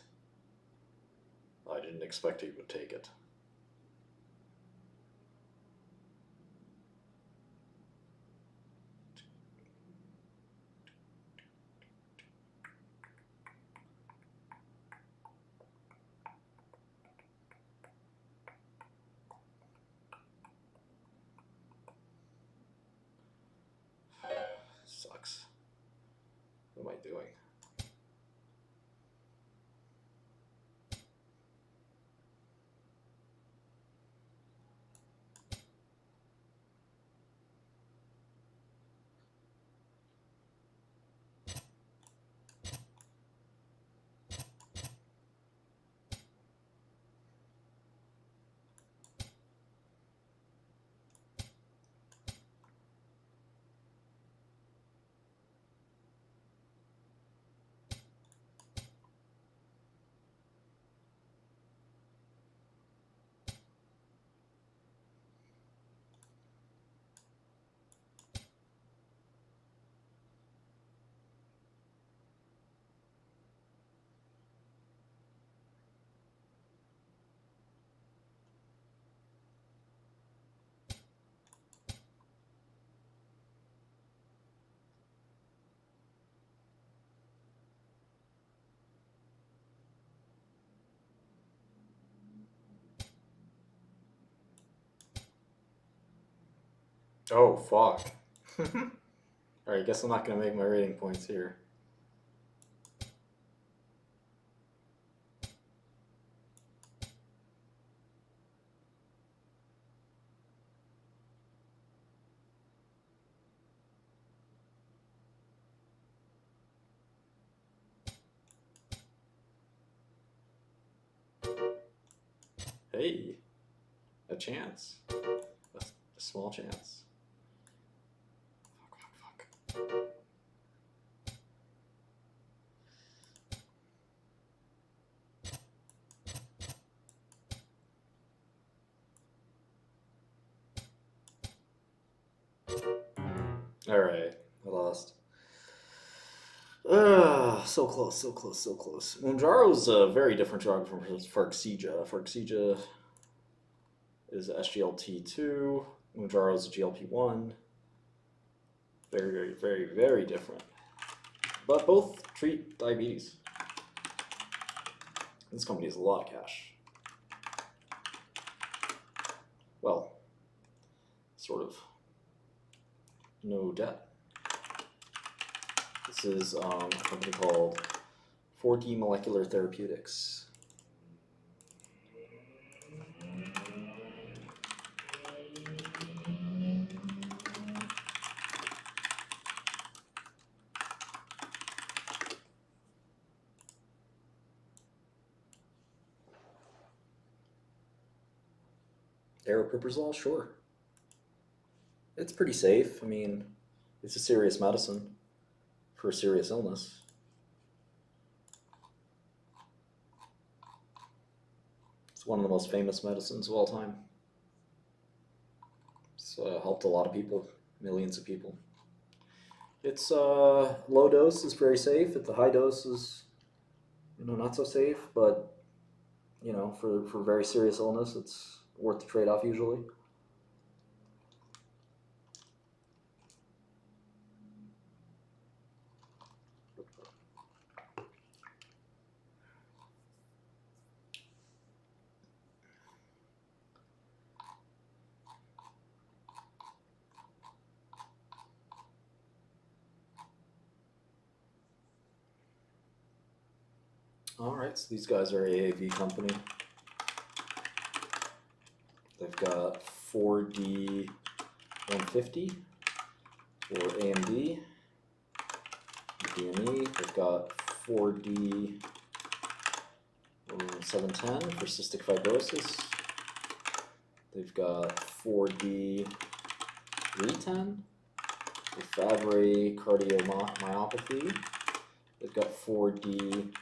I didn't expect he would take it. Sucks. What am I doing? Oh, fuck. Alright, guess I'm not gonna make my rating points here. Hey, a chance. A small chance. Fuck. Alright, I lost. So close, so close, so close. Moonjaro's a very different drug from Farxiga. Farxiga is SGLT2. Mounjaro is a GLP-1. Very, very, very, very different. But both treat diabetes. This company has a lot of cash. Well, sort of. No debt. This is a company called 4D Molecular Therapeutics. Aripiprazole, sure. It's pretty safe. I mean, it's a serious medicine for a serious illness. It's one of the most famous medicines of all time. It's helped a lot of people, millions of people. It's low dose is very safe. At the high dose is, not so safe. But for very serious illness, it's worth the trade-off usually. Alright, so these guys are AAV company. They've got 4D 150 for AMD, DME. They've got 4D 710 for cystic fibrosis. They've got 4D 310 for Fabry cardiomyopathy. They've got 4D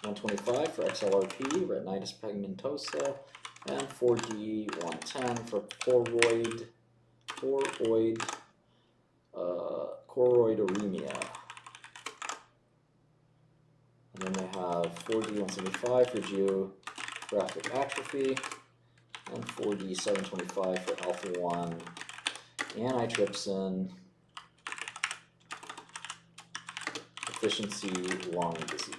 125 for XLRP, retinitis pigmentosa, and 4D 110 for choroideremia. And then they have 4D 175 for geographic atrophy, and 4D 725 for alpha-1 antitrypsin deficiency lung disease.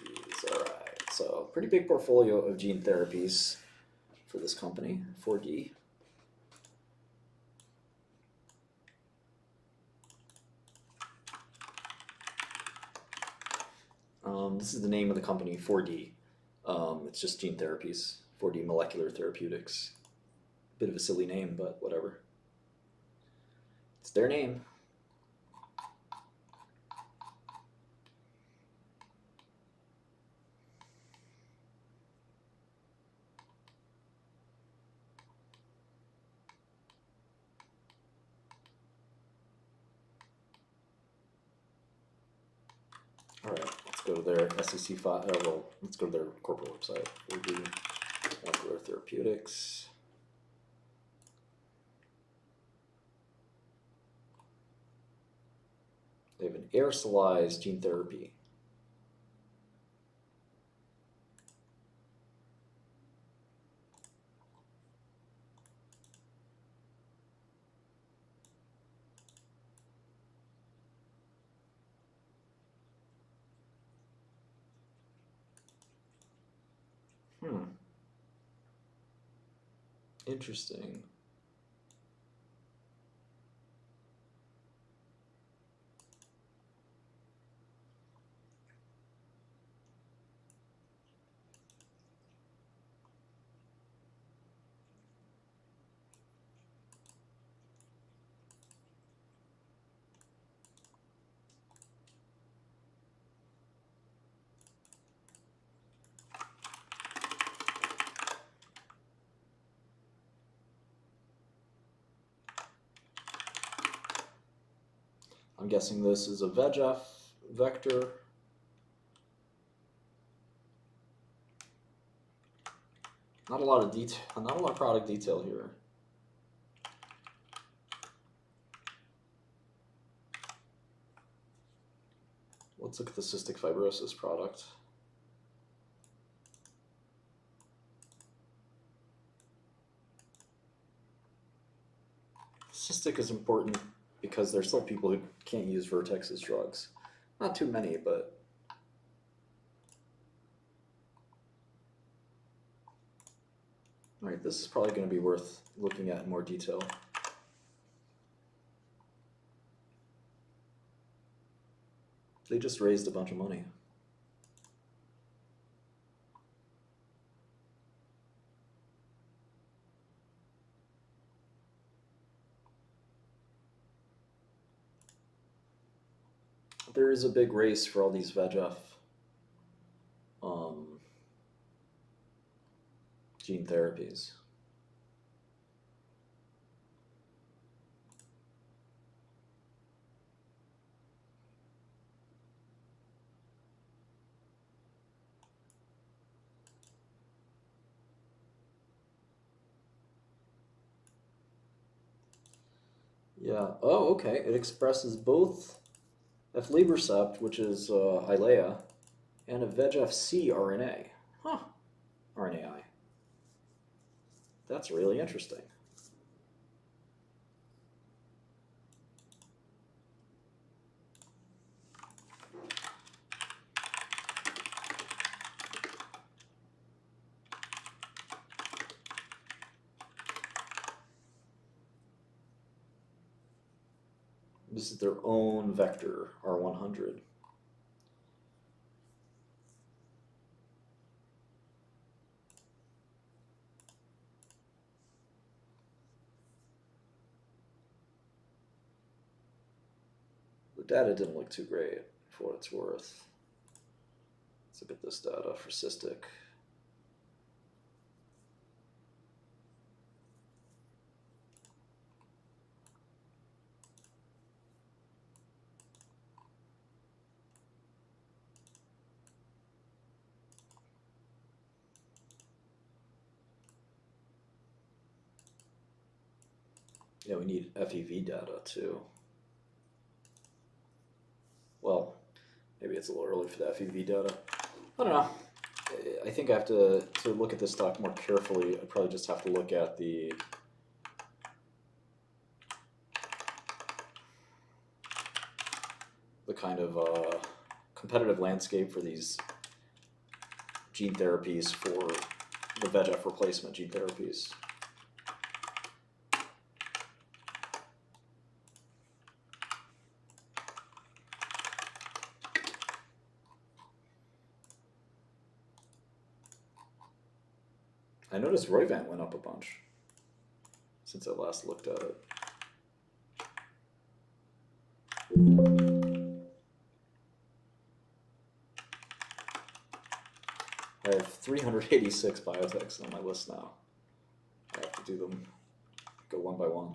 Alright, so pretty big portfolio of gene therapies for this company, 4D. This is the name of the company, 4D. It's just gene therapies, 4D Molecular Therapeutics. Bit of a silly name, but whatever. It's their name. Alright, let's go to their SEC file. Let's go to their corporate website. 4D Molecular Therapeutics. They have an aerosolized gene therapy. Interesting. I'm guessing this is a VEGF vector. Not a lot of detail, not a lot of product detail here. Let's look at the cystic fibrosis product. Cystic is important because there's still people who can't use Vertex's drugs. Not too many, but all right, this is probably going to be worth looking at in more detail. They just raised a bunch of money. There is a big race for all these VEGF gene therapies. Yeah. Oh, okay. It expresses both aflibercept, which is Eylea, and a VEGF-C RNA. Huh. RNAi. That's really interesting. This is their own vector, R100. The data didn't look too great for what it's worth. Let's look at this data for cystic. Yeah, we need FEV data too. Well, maybe it's a little early for the FEV data. I don't know. I think I have to look at this stock more carefully. I probably just have to look at the kind of competitive landscape for these gene therapies, for the VEGF replacement gene therapies. I noticed Roivant went up a bunch since I last looked at it. I have 386 biotechs on my list now. I have to do them, go one by one.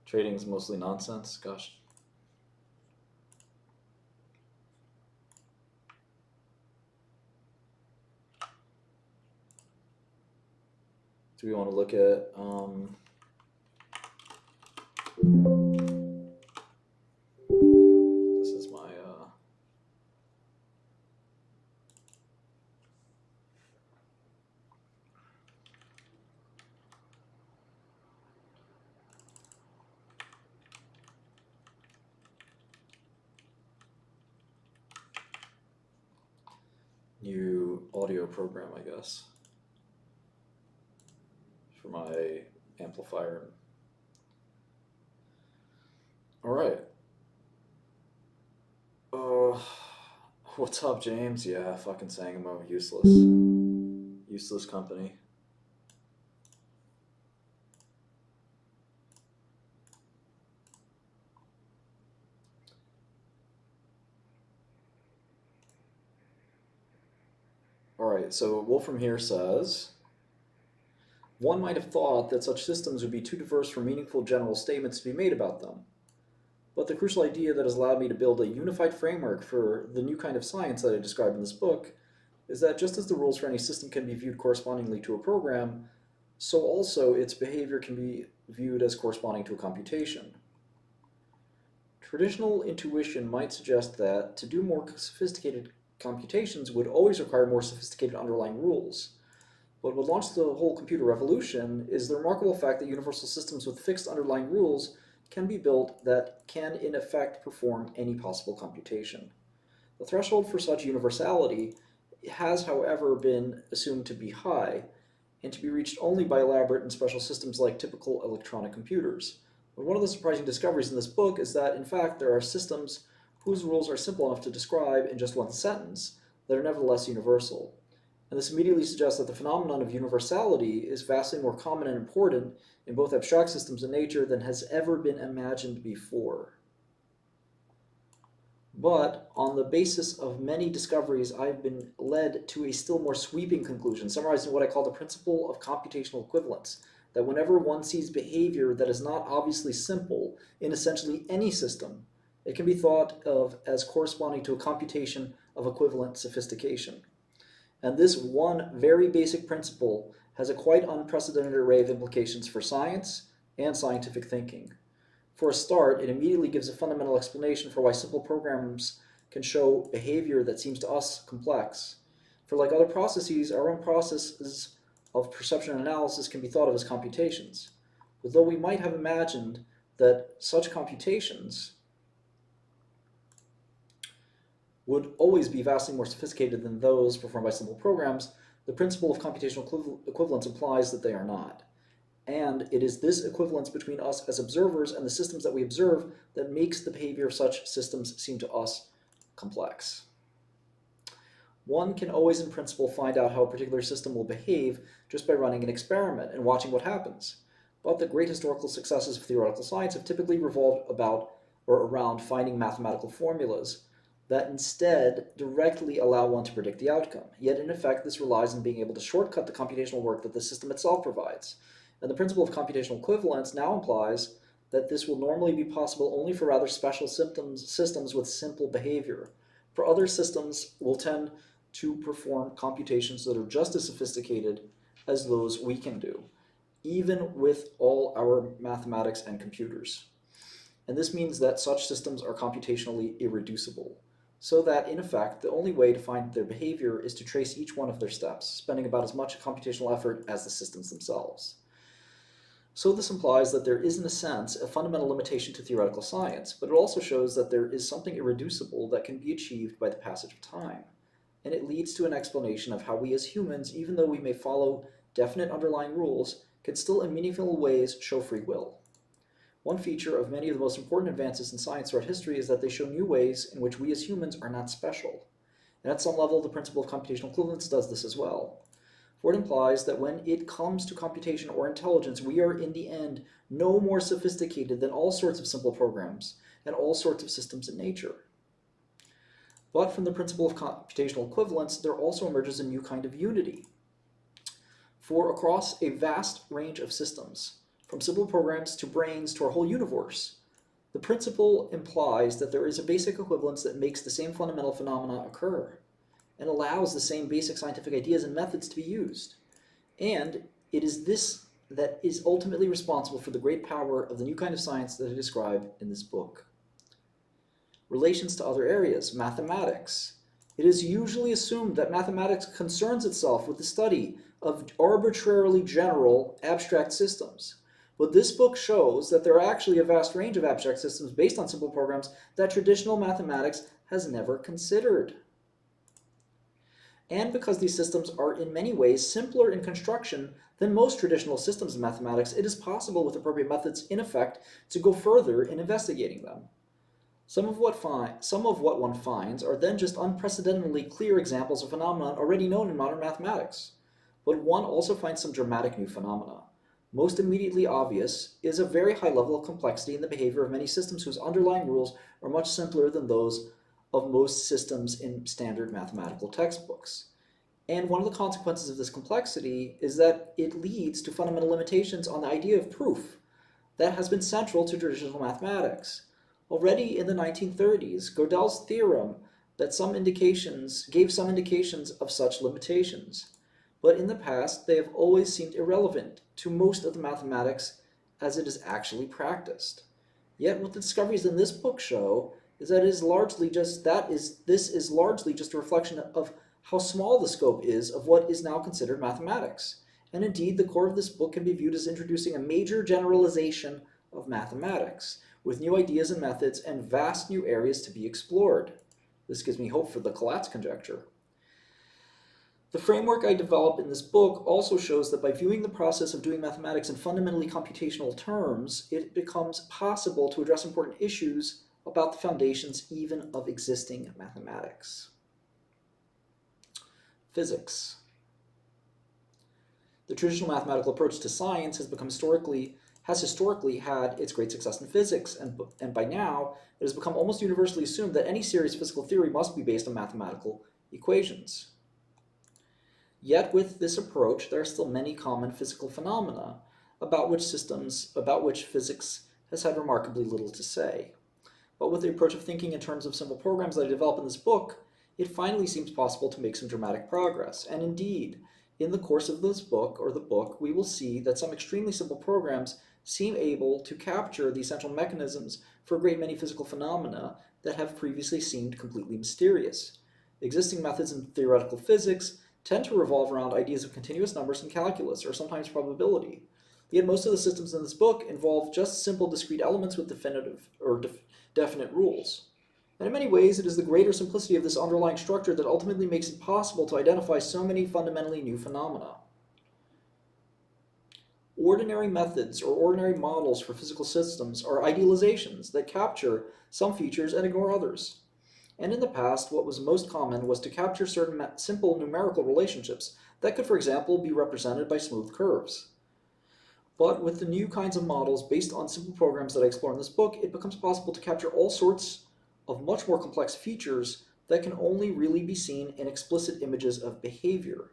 Trading's mostly nonsense, gosh. Do we want to look at this is my new audio program, I guess, for my amplifier. All right. What's up, James? Yeah, fucking Sangamo, useless. Useless company. All right, so Wolfram here says, One might have thought that such systems would be too diverse for meaningful general statements to be made about them. But the crucial idea that has allowed me to build a unified framework for the new kind of science that I describe in this book is that just as the rules for any system can be viewed correspondingly to a program, so also its behavior can be viewed as corresponding to a computation. Traditional intuition might suggest that to do more sophisticated computations would always require more sophisticated underlying rules. But what launched the whole computer revolution is the remarkable fact that universal systems with fixed underlying rules can be built that can in effect perform any possible computation. The threshold for such universality has, however, been assumed to be high, and to be reached only by elaborate and special systems like typical electronic computers. But one of the surprising discoveries in this book is that, in fact, there are systems whose rules are simple enough to describe in just one sentence that are nevertheless universal. And this immediately suggests that the phenomenon of universality is vastly more common and important in both abstract systems and nature than has ever been imagined before. But on the basis of many discoveries, I've been led to a still more sweeping conclusion, summarized in what I call the principle of computational equivalence, that whenever one sees behavior that is not obviously simple in essentially any system, it can be thought of as corresponding to a computation of equivalent sophistication. And this one very basic principle has a quite unprecedented array of implications for science and scientific thinking. For a start, it immediately gives a fundamental explanation for why simple programs can show behavior that seems to us complex. For like other processes, our own processes of perception and analysis can be thought of as computations. But though we might have imagined that such computations would always be vastly more sophisticated than those performed by simple programs, the principle of computational equivalence implies that they are not. And it is this equivalence between us as observers and the systems that we observe that makes the behavior of such systems seem to us complex. One can always in principle find out how a particular system will behave just by running an experiment and watching what happens. But the great historical successes of theoretical science have typically revolved about or around finding mathematical formulas that instead directly allow one to predict the outcome. Yet in effect, this relies on being able to shortcut the computational work that the system itself provides. And the principle of computational equivalence now implies that this will normally be possible only for rather special systems with simple behavior. For other systems will tend to perform computations that are just as sophisticated as those we can do, even with all our mathematics and computers. And this means that such systems are computationally irreducible, so that, in effect, the only way to find their behavior is to trace each one of their steps, spending about as much computational effort as the systems themselves. So this implies that there is, in a sense, a fundamental limitation to theoretical science, but it also shows that there is something irreducible that can be achieved by the passage of time. And it leads to an explanation of how we as humans, even though we may follow definite underlying rules, can still in meaningful ways show free will. One feature of many of the most important advances in science throughout history is that they show new ways in which we as humans are not special. And at some level, the principle of computational equivalence does this as well. For it implies that when it comes to computation or intelligence, we are in the end no more sophisticated than all sorts of simple programs and all sorts of systems in nature. But from the principle of computational equivalence, there also emerges a new kind of unity. For across a vast range of systems, from simple programs to brains to our whole universe, the principle implies that there is a basic equivalence that makes the same fundamental phenomena occur and allows the same basic scientific ideas and methods to be used. And it is this that is ultimately responsible for the great power of the new kind of science that I describe in this book. Relations to other areas, mathematics. It is usually assumed that mathematics concerns itself with the study of arbitrarily general abstract systems. But this book shows that there are actually a vast range of abstract systems based on simple programs that traditional mathematics has never considered. And because these systems are in many ways simpler in construction than most traditional systems of mathematics, it is possible with appropriate methods, in effect, to go further in investigating them. Some of what one finds are then just unprecedentedly clear examples of phenomena already known in modern mathematics. But one also finds some dramatic new phenomena. Most immediately obvious is a very high level of complexity in the behavior of many systems whose underlying rules are much simpler than those of most systems in standard mathematical textbooks. And one of the consequences of this complexity is that it leads to fundamental limitations on the idea of proof that has been central to traditional mathematics. Already in the 1930s, Gödel's theorem that gave some indications of such limitations. But in the past, they have always seemed irrelevant to most of the mathematics as it is actually practiced. Yet what the discoveries in this book show is that this is largely just a reflection of how small the scope is of what is now considered mathematics. And indeed, the core of this book can be viewed as introducing a major generalization of mathematics, with new ideas and methods and vast new areas to be explored. This gives me hope for the Collatz conjecture. The framework I develop in this book also shows that by viewing the process of doing mathematics in fundamentally computational terms, it becomes possible to address important issues about the foundations even of existing mathematics. Physics. The traditional mathematical approach to science has historically had its great success in physics, and by now it has become almost universally assumed that any serious physical theory must be based on mathematical equations. Yet with this approach, there are still many common physical phenomena about which physics has had remarkably little to say. But with the approach of thinking in terms of simple programs that I develop in this book, it finally seems possible to make some dramatic progress. And indeed, in the course of this book, we will see that some extremely simple programs seem able to capture the essential mechanisms for a great many physical phenomena that have previously seemed completely mysterious. Existing methods in theoretical physics tend to revolve around ideas of continuous numbers and calculus, or sometimes probability. Yet most of the systems in this book involve just simple discrete elements with definite rules. And in many ways, it is the greater simplicity of this underlying structure that ultimately makes it possible to identify so many fundamentally new phenomena. Ordinary methods or ordinary models for physical systems are idealizations that capture some features and ignore others. And in the past, what was most common was to capture certain simple numerical relationships that could, for example, be represented by smooth curves. But with the new kinds of models based on simple programs that I explore in this book, it becomes possible to capture all sorts of much more complex features that can only really be seen in explicit images of behavior.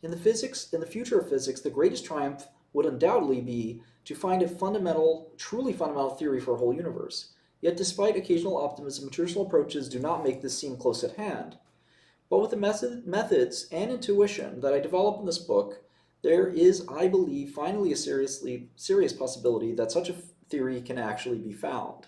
In the future of physics, the greatest triumph would undoubtedly be to find a truly fundamental theory for a whole universe. Yet despite occasional optimism, traditional approaches do not make this seem close at hand. But with the methods and intuition that I develop in this book, there is, I believe, finally a serious possibility that such a theory can actually be found.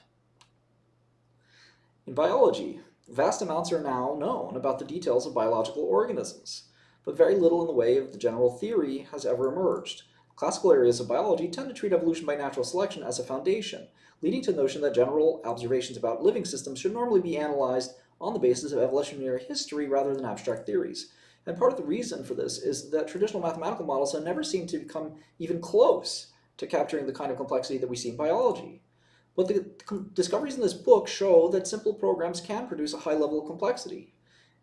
In biology, vast amounts are now known about the details of biological organisms, but very little in the way of the general theory has ever emerged. Classical areas of biology tend to treat evolution by natural selection as a foundation, leading to the notion that general observations about living systems should normally be analyzed on the basis of evolutionary history rather than abstract theories. And part of the reason for this is that traditional mathematical models have never seemed to become even close to capturing the kind of complexity that we see in biology. But the discoveries in this book show that simple programs can produce a high level of complexity.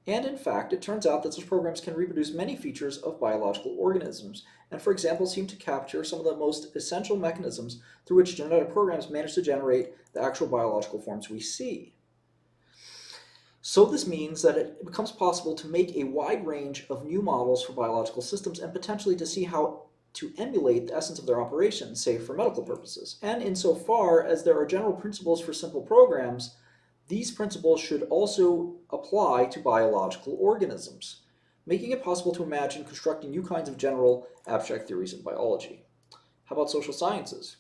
And in fact, it turns out that such programs can reproduce many features of biological organisms, and for example, seem to capture some of the most essential mechanisms through which genetic programs manage to generate the actual biological forms we see. So this means that it becomes possible to make a wide range of new models for biological systems and potentially to see how to emulate the essence of their operation, say for medical purposes. And insofar as there are general principles for simple programs, these principles should also apply to biological organisms, making it possible to imagine constructing new kinds of general abstract theories in biology. How about social sciences?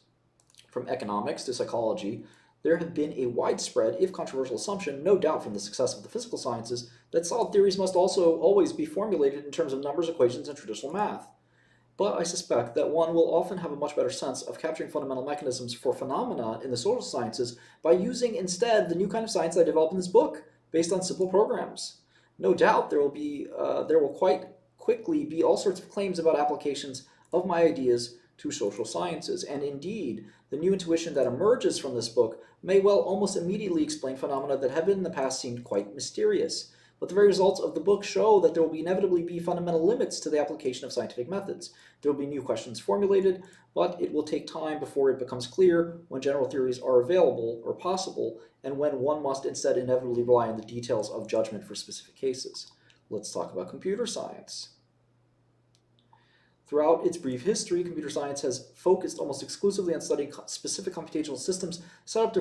From economics to psychology, there have been a widespread, if controversial, assumption, no doubt from the success of the physical sciences, that solid theories must also always be formulated in terms of numbers, equations, and traditional math. But I suspect that one will often have a much better sense of capturing fundamental mechanisms for phenomena in the social sciences by using instead the new kind of science I develop in this book, based on simple programs. No doubt there will quite quickly be all sorts of claims about applications of my ideas to social sciences, and indeed, the new intuition that emerges from this book may well almost immediately explain phenomena that have in the past seemed quite mysterious. But the very results of the book show that there will inevitably be fundamental limits to the application of scientific methods. There will be new questions formulated, but it will take time before it becomes clear when general theories are available or possible, and when one must instead inevitably rely on the details of judgment for specific cases. Let's talk about computer science. Throughout its brief history, computer science has focused almost exclusively on studying specific computational systems set up to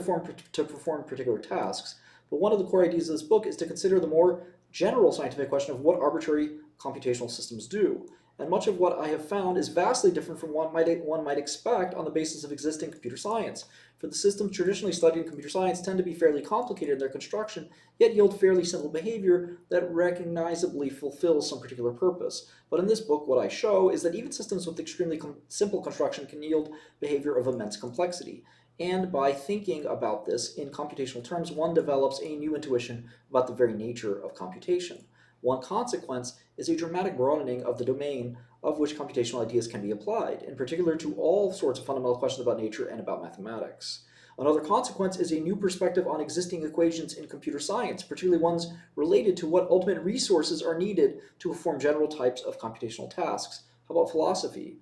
perform particular tasks. But one of the core ideas of this book is to consider the more general scientific question of what arbitrary computational systems do. And much of what I have found is vastly different from what one might expect on the basis of existing computer science. For the systems traditionally studied in computer science tend to be fairly complicated in their construction, yet yield fairly simple behavior that recognizably fulfills some particular purpose. But in this book, what I show is that even systems with extremely simple construction can yield behavior of immense complexity. And by thinking about this in computational terms, one develops a new intuition about the very nature of computation. One consequence is a dramatic broadening of the domain of which computational ideas can be applied, in particular to all sorts of fundamental questions about nature and about mathematics. Another consequence is a new perspective on existing equations in computer science, particularly ones related to what ultimate resources are needed to perform general types of computational tasks. How about philosophy?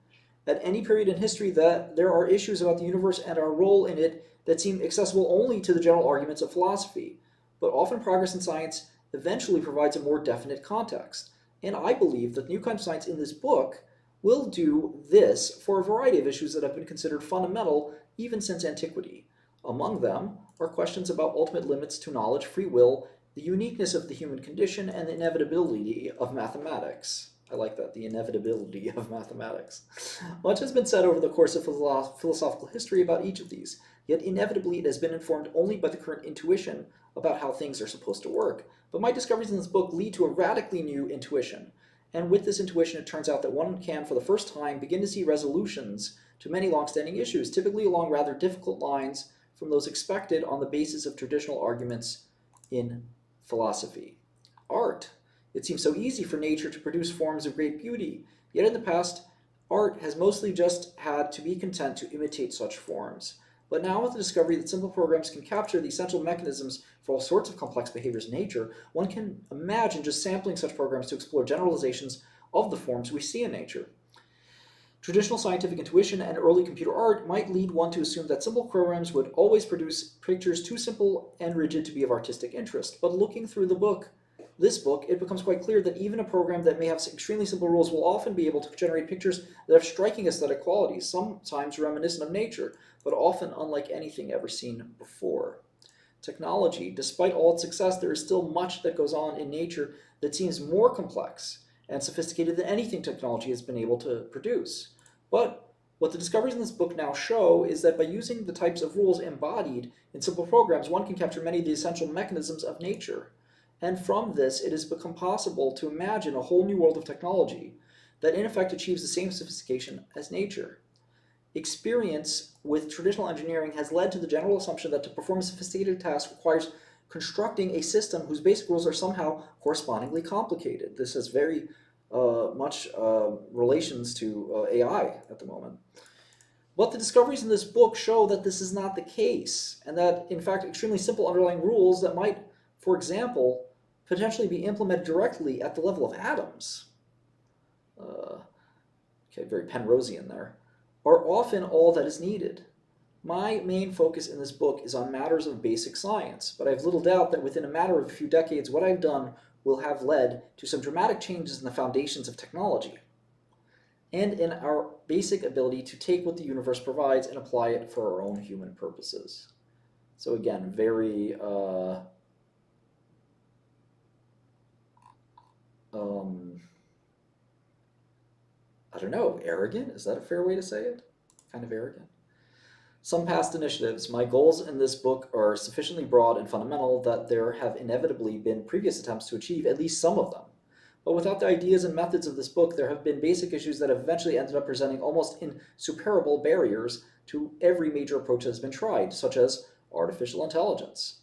At any period in history, that there are issues about the universe and our role in it that seem accessible only to the general arguments of philosophy. But often progress in science eventually provides a more definite context. And I believe that the new kind of science in this book will do this for a variety of issues that have been considered fundamental even since antiquity. Among them are questions about ultimate limits to knowledge, free will, the uniqueness of the human condition, and the inevitability of mathematics. I like that, the inevitability of mathematics. Much has been said over the course of philosophical history about each of these, yet inevitably it has been informed only by the current intuition about how things are supposed to work. But my discoveries in this book lead to a radically new intuition. And with this intuition, it turns out that one can, for the first time, begin to see resolutions to many long-standing issues, typically along rather difficult lines from those expected on the basis of traditional arguments in philosophy. Art. It seems so easy for nature to produce forms of great beauty, yet in the past, art has mostly just had to be content to imitate such forms. But now with the discovery that simple programs can capture the essential mechanisms for all sorts of complex behaviors in nature, one can imagine just sampling such programs to explore generalizations of the forms we see in nature. Traditional scientific intuition and early computer art might lead one to assume that simple programs would always produce pictures too simple and rigid to be of artistic interest. But looking through this book, it becomes quite clear that even a program that may have extremely simple rules will often be able to generate pictures that have striking aesthetic qualities, sometimes reminiscent of nature, but often unlike anything ever seen before. Technology, despite all its success, there is still much that goes on in nature that seems more complex and sophisticated than anything technology has been able to produce. But what the discoveries in this book now show is that by using the types of rules embodied in simple programs, one can capture many of the essential mechanisms of nature. And from this, it has become possible to imagine a whole new world of technology that in effect achieves the same sophistication as nature. Experience with traditional engineering has led to the general assumption that to perform a sophisticated task requires constructing a system whose basic rules are somehow correspondingly complicated. This has very much relations to AI at the moment. But the discoveries in this book show that this is not the case, and that, in fact, extremely simple underlying rules that might, for example, potentially be implemented directly at the level of atoms, very Penrosian there, are often all that is needed. My main focus in this book is on matters of basic science, but I have little doubt that within a matter of a few decades, what I've done will have led to some dramatic changes in the foundations of technology and in our basic ability to take what the universe provides and apply it for our own human purposes. So again, very I don't know, arrogant? Is that a fair way to say it? Kind of arrogant. Some past initiatives. My goals in this book are sufficiently broad and fundamental that there have inevitably been previous attempts to achieve at least some of them. But without the ideas and methods of this book, there have been basic issues that have eventually ended up presenting almost insuperable barriers to every major approach that has been tried, such as artificial intelligence.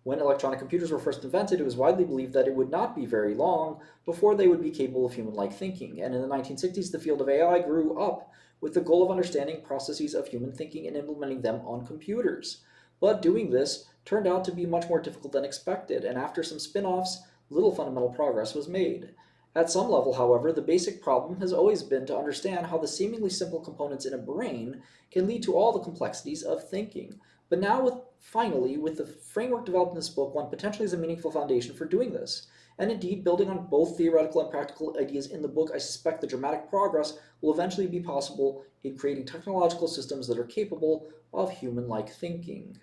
When electronic computers were first invented, it was widely believed that it would not be very long before they would be capable of human-like thinking. And in the 1960s, the field of AI grew up with the goal of understanding processes of human thinking and implementing them on computers. But doing this turned out to be much more difficult than expected, and after some spin-offs, little fundamental progress was made. At some level, however, the basic problem has always been to understand how the seemingly simple components in a brain can lead to all the complexities of thinking. But now, finally, with the framework developed in this book, one potentially has a meaningful foundation for doing this. And indeed, building on both theoretical and practical ideas in the book, I suspect the dramatic progress will eventually be possible in creating technological systems that are capable of human-like thinking.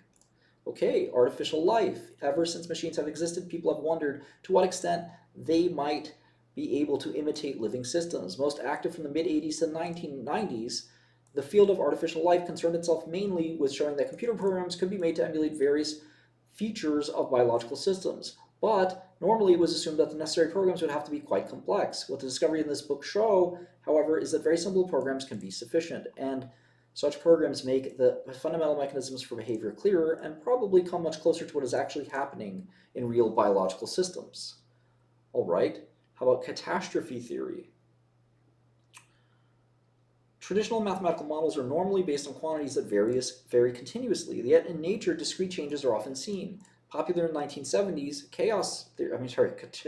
Okay, artificial life. Ever since machines have existed, people have wondered to what extent they might be able to imitate living systems. Most active from the mid-80s to the 1990s, the field of artificial life concerned itself mainly with showing that computer programs could be made to emulate various features of biological systems. But normally it was assumed that the necessary programs would have to be quite complex. What the discovery in this book show, however, is that very simple programs can be sufficient, and such programs make the fundamental mechanisms for behavior clearer and probably come much closer to what is actually happening in real biological systems. All right, how about catastrophe theory? Traditional mathematical models are normally based on quantities that vary continuously, yet in nature, discrete changes are often seen. Popular in the 1970s,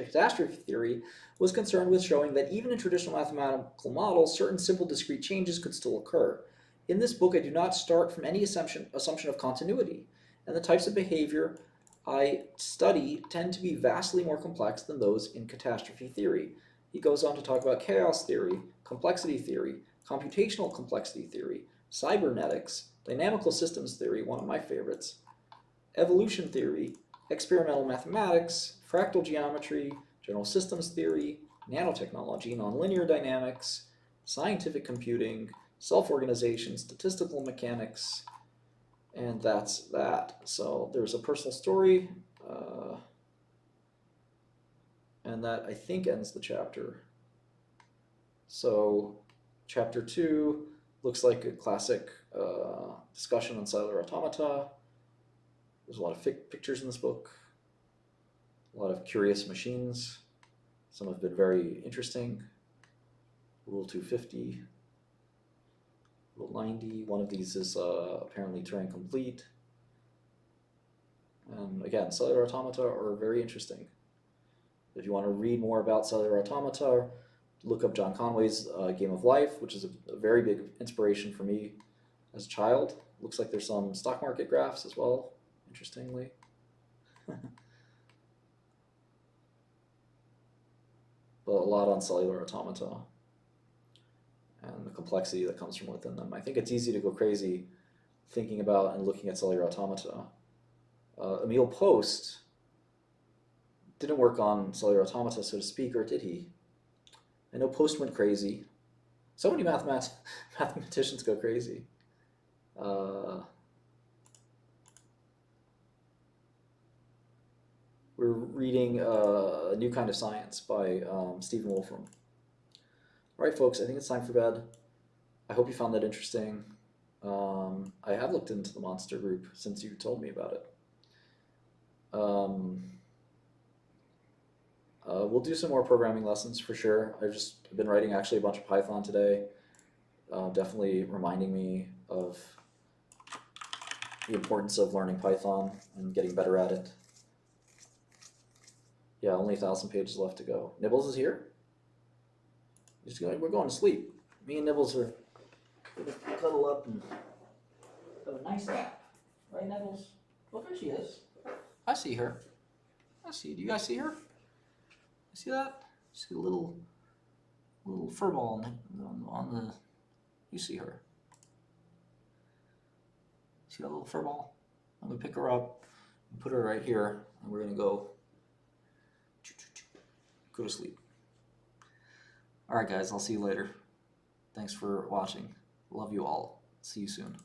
catastrophe theory was concerned with showing that even in traditional mathematical models, certain simple discrete changes could still occur. In this book, I do not start from any assumption of continuity, and the types of behavior I study tend to be vastly more complex than those in catastrophe theory. He goes on to talk about chaos theory, complexity theory, computational complexity theory, cybernetics, dynamical systems theory, one of my favorites, evolution theory, experimental mathematics, fractal geometry, general systems theory, nanotechnology, nonlinear dynamics, scientific computing, self-organization, statistical mechanics, and that's that. So there's a personal story, and that I think ends the chapter. So chapter 2 looks like a classic discussion on cellular automata. There's a lot of pictures in this book, a lot of curious machines. Some have been very interesting. Rule 250. Rule 90, one of these is apparently Turing complete. And again, cellular automata are very interesting. If you want to read more about cellular automata, look up John Conway's Game of Life, which is a very big inspiration for me as a child. Looks like there's some stock market graphs as well, interestingly. But a lot on cellular automata and the complexity that comes from within them. I think it's easy to go crazy thinking about and looking at cellular automata. Emil Post didn't work on cellular automata, so to speak, or did he? I know Post went crazy. So many mathematicians go crazy. We're reading A New Kind of Science by Stephen Wolfram. All right, folks, I think it's time for bed. I hope you found that interesting. I have looked into the monster group since you told me about it. We'll do some more programming lessons for sure. I've been writing actually a bunch of Python today, definitely reminding me of the importance of learning Python and getting better at it. Yeah, only 1,000 pages left to go. Nibbles is here? We're going to sleep. Me and Nibbles are going to cuddle up and have a nice nap. Right, Nibbles? Oh, there she is. I see her. I see. Do you guys see her? See that? See a little fur ball on the. You see her? See that little fur ball? I'm gonna pick her up and put her right here, and we're gonna go to sleep. All right, guys. I'll see you later. Thanks for watching. Love you all. See you soon.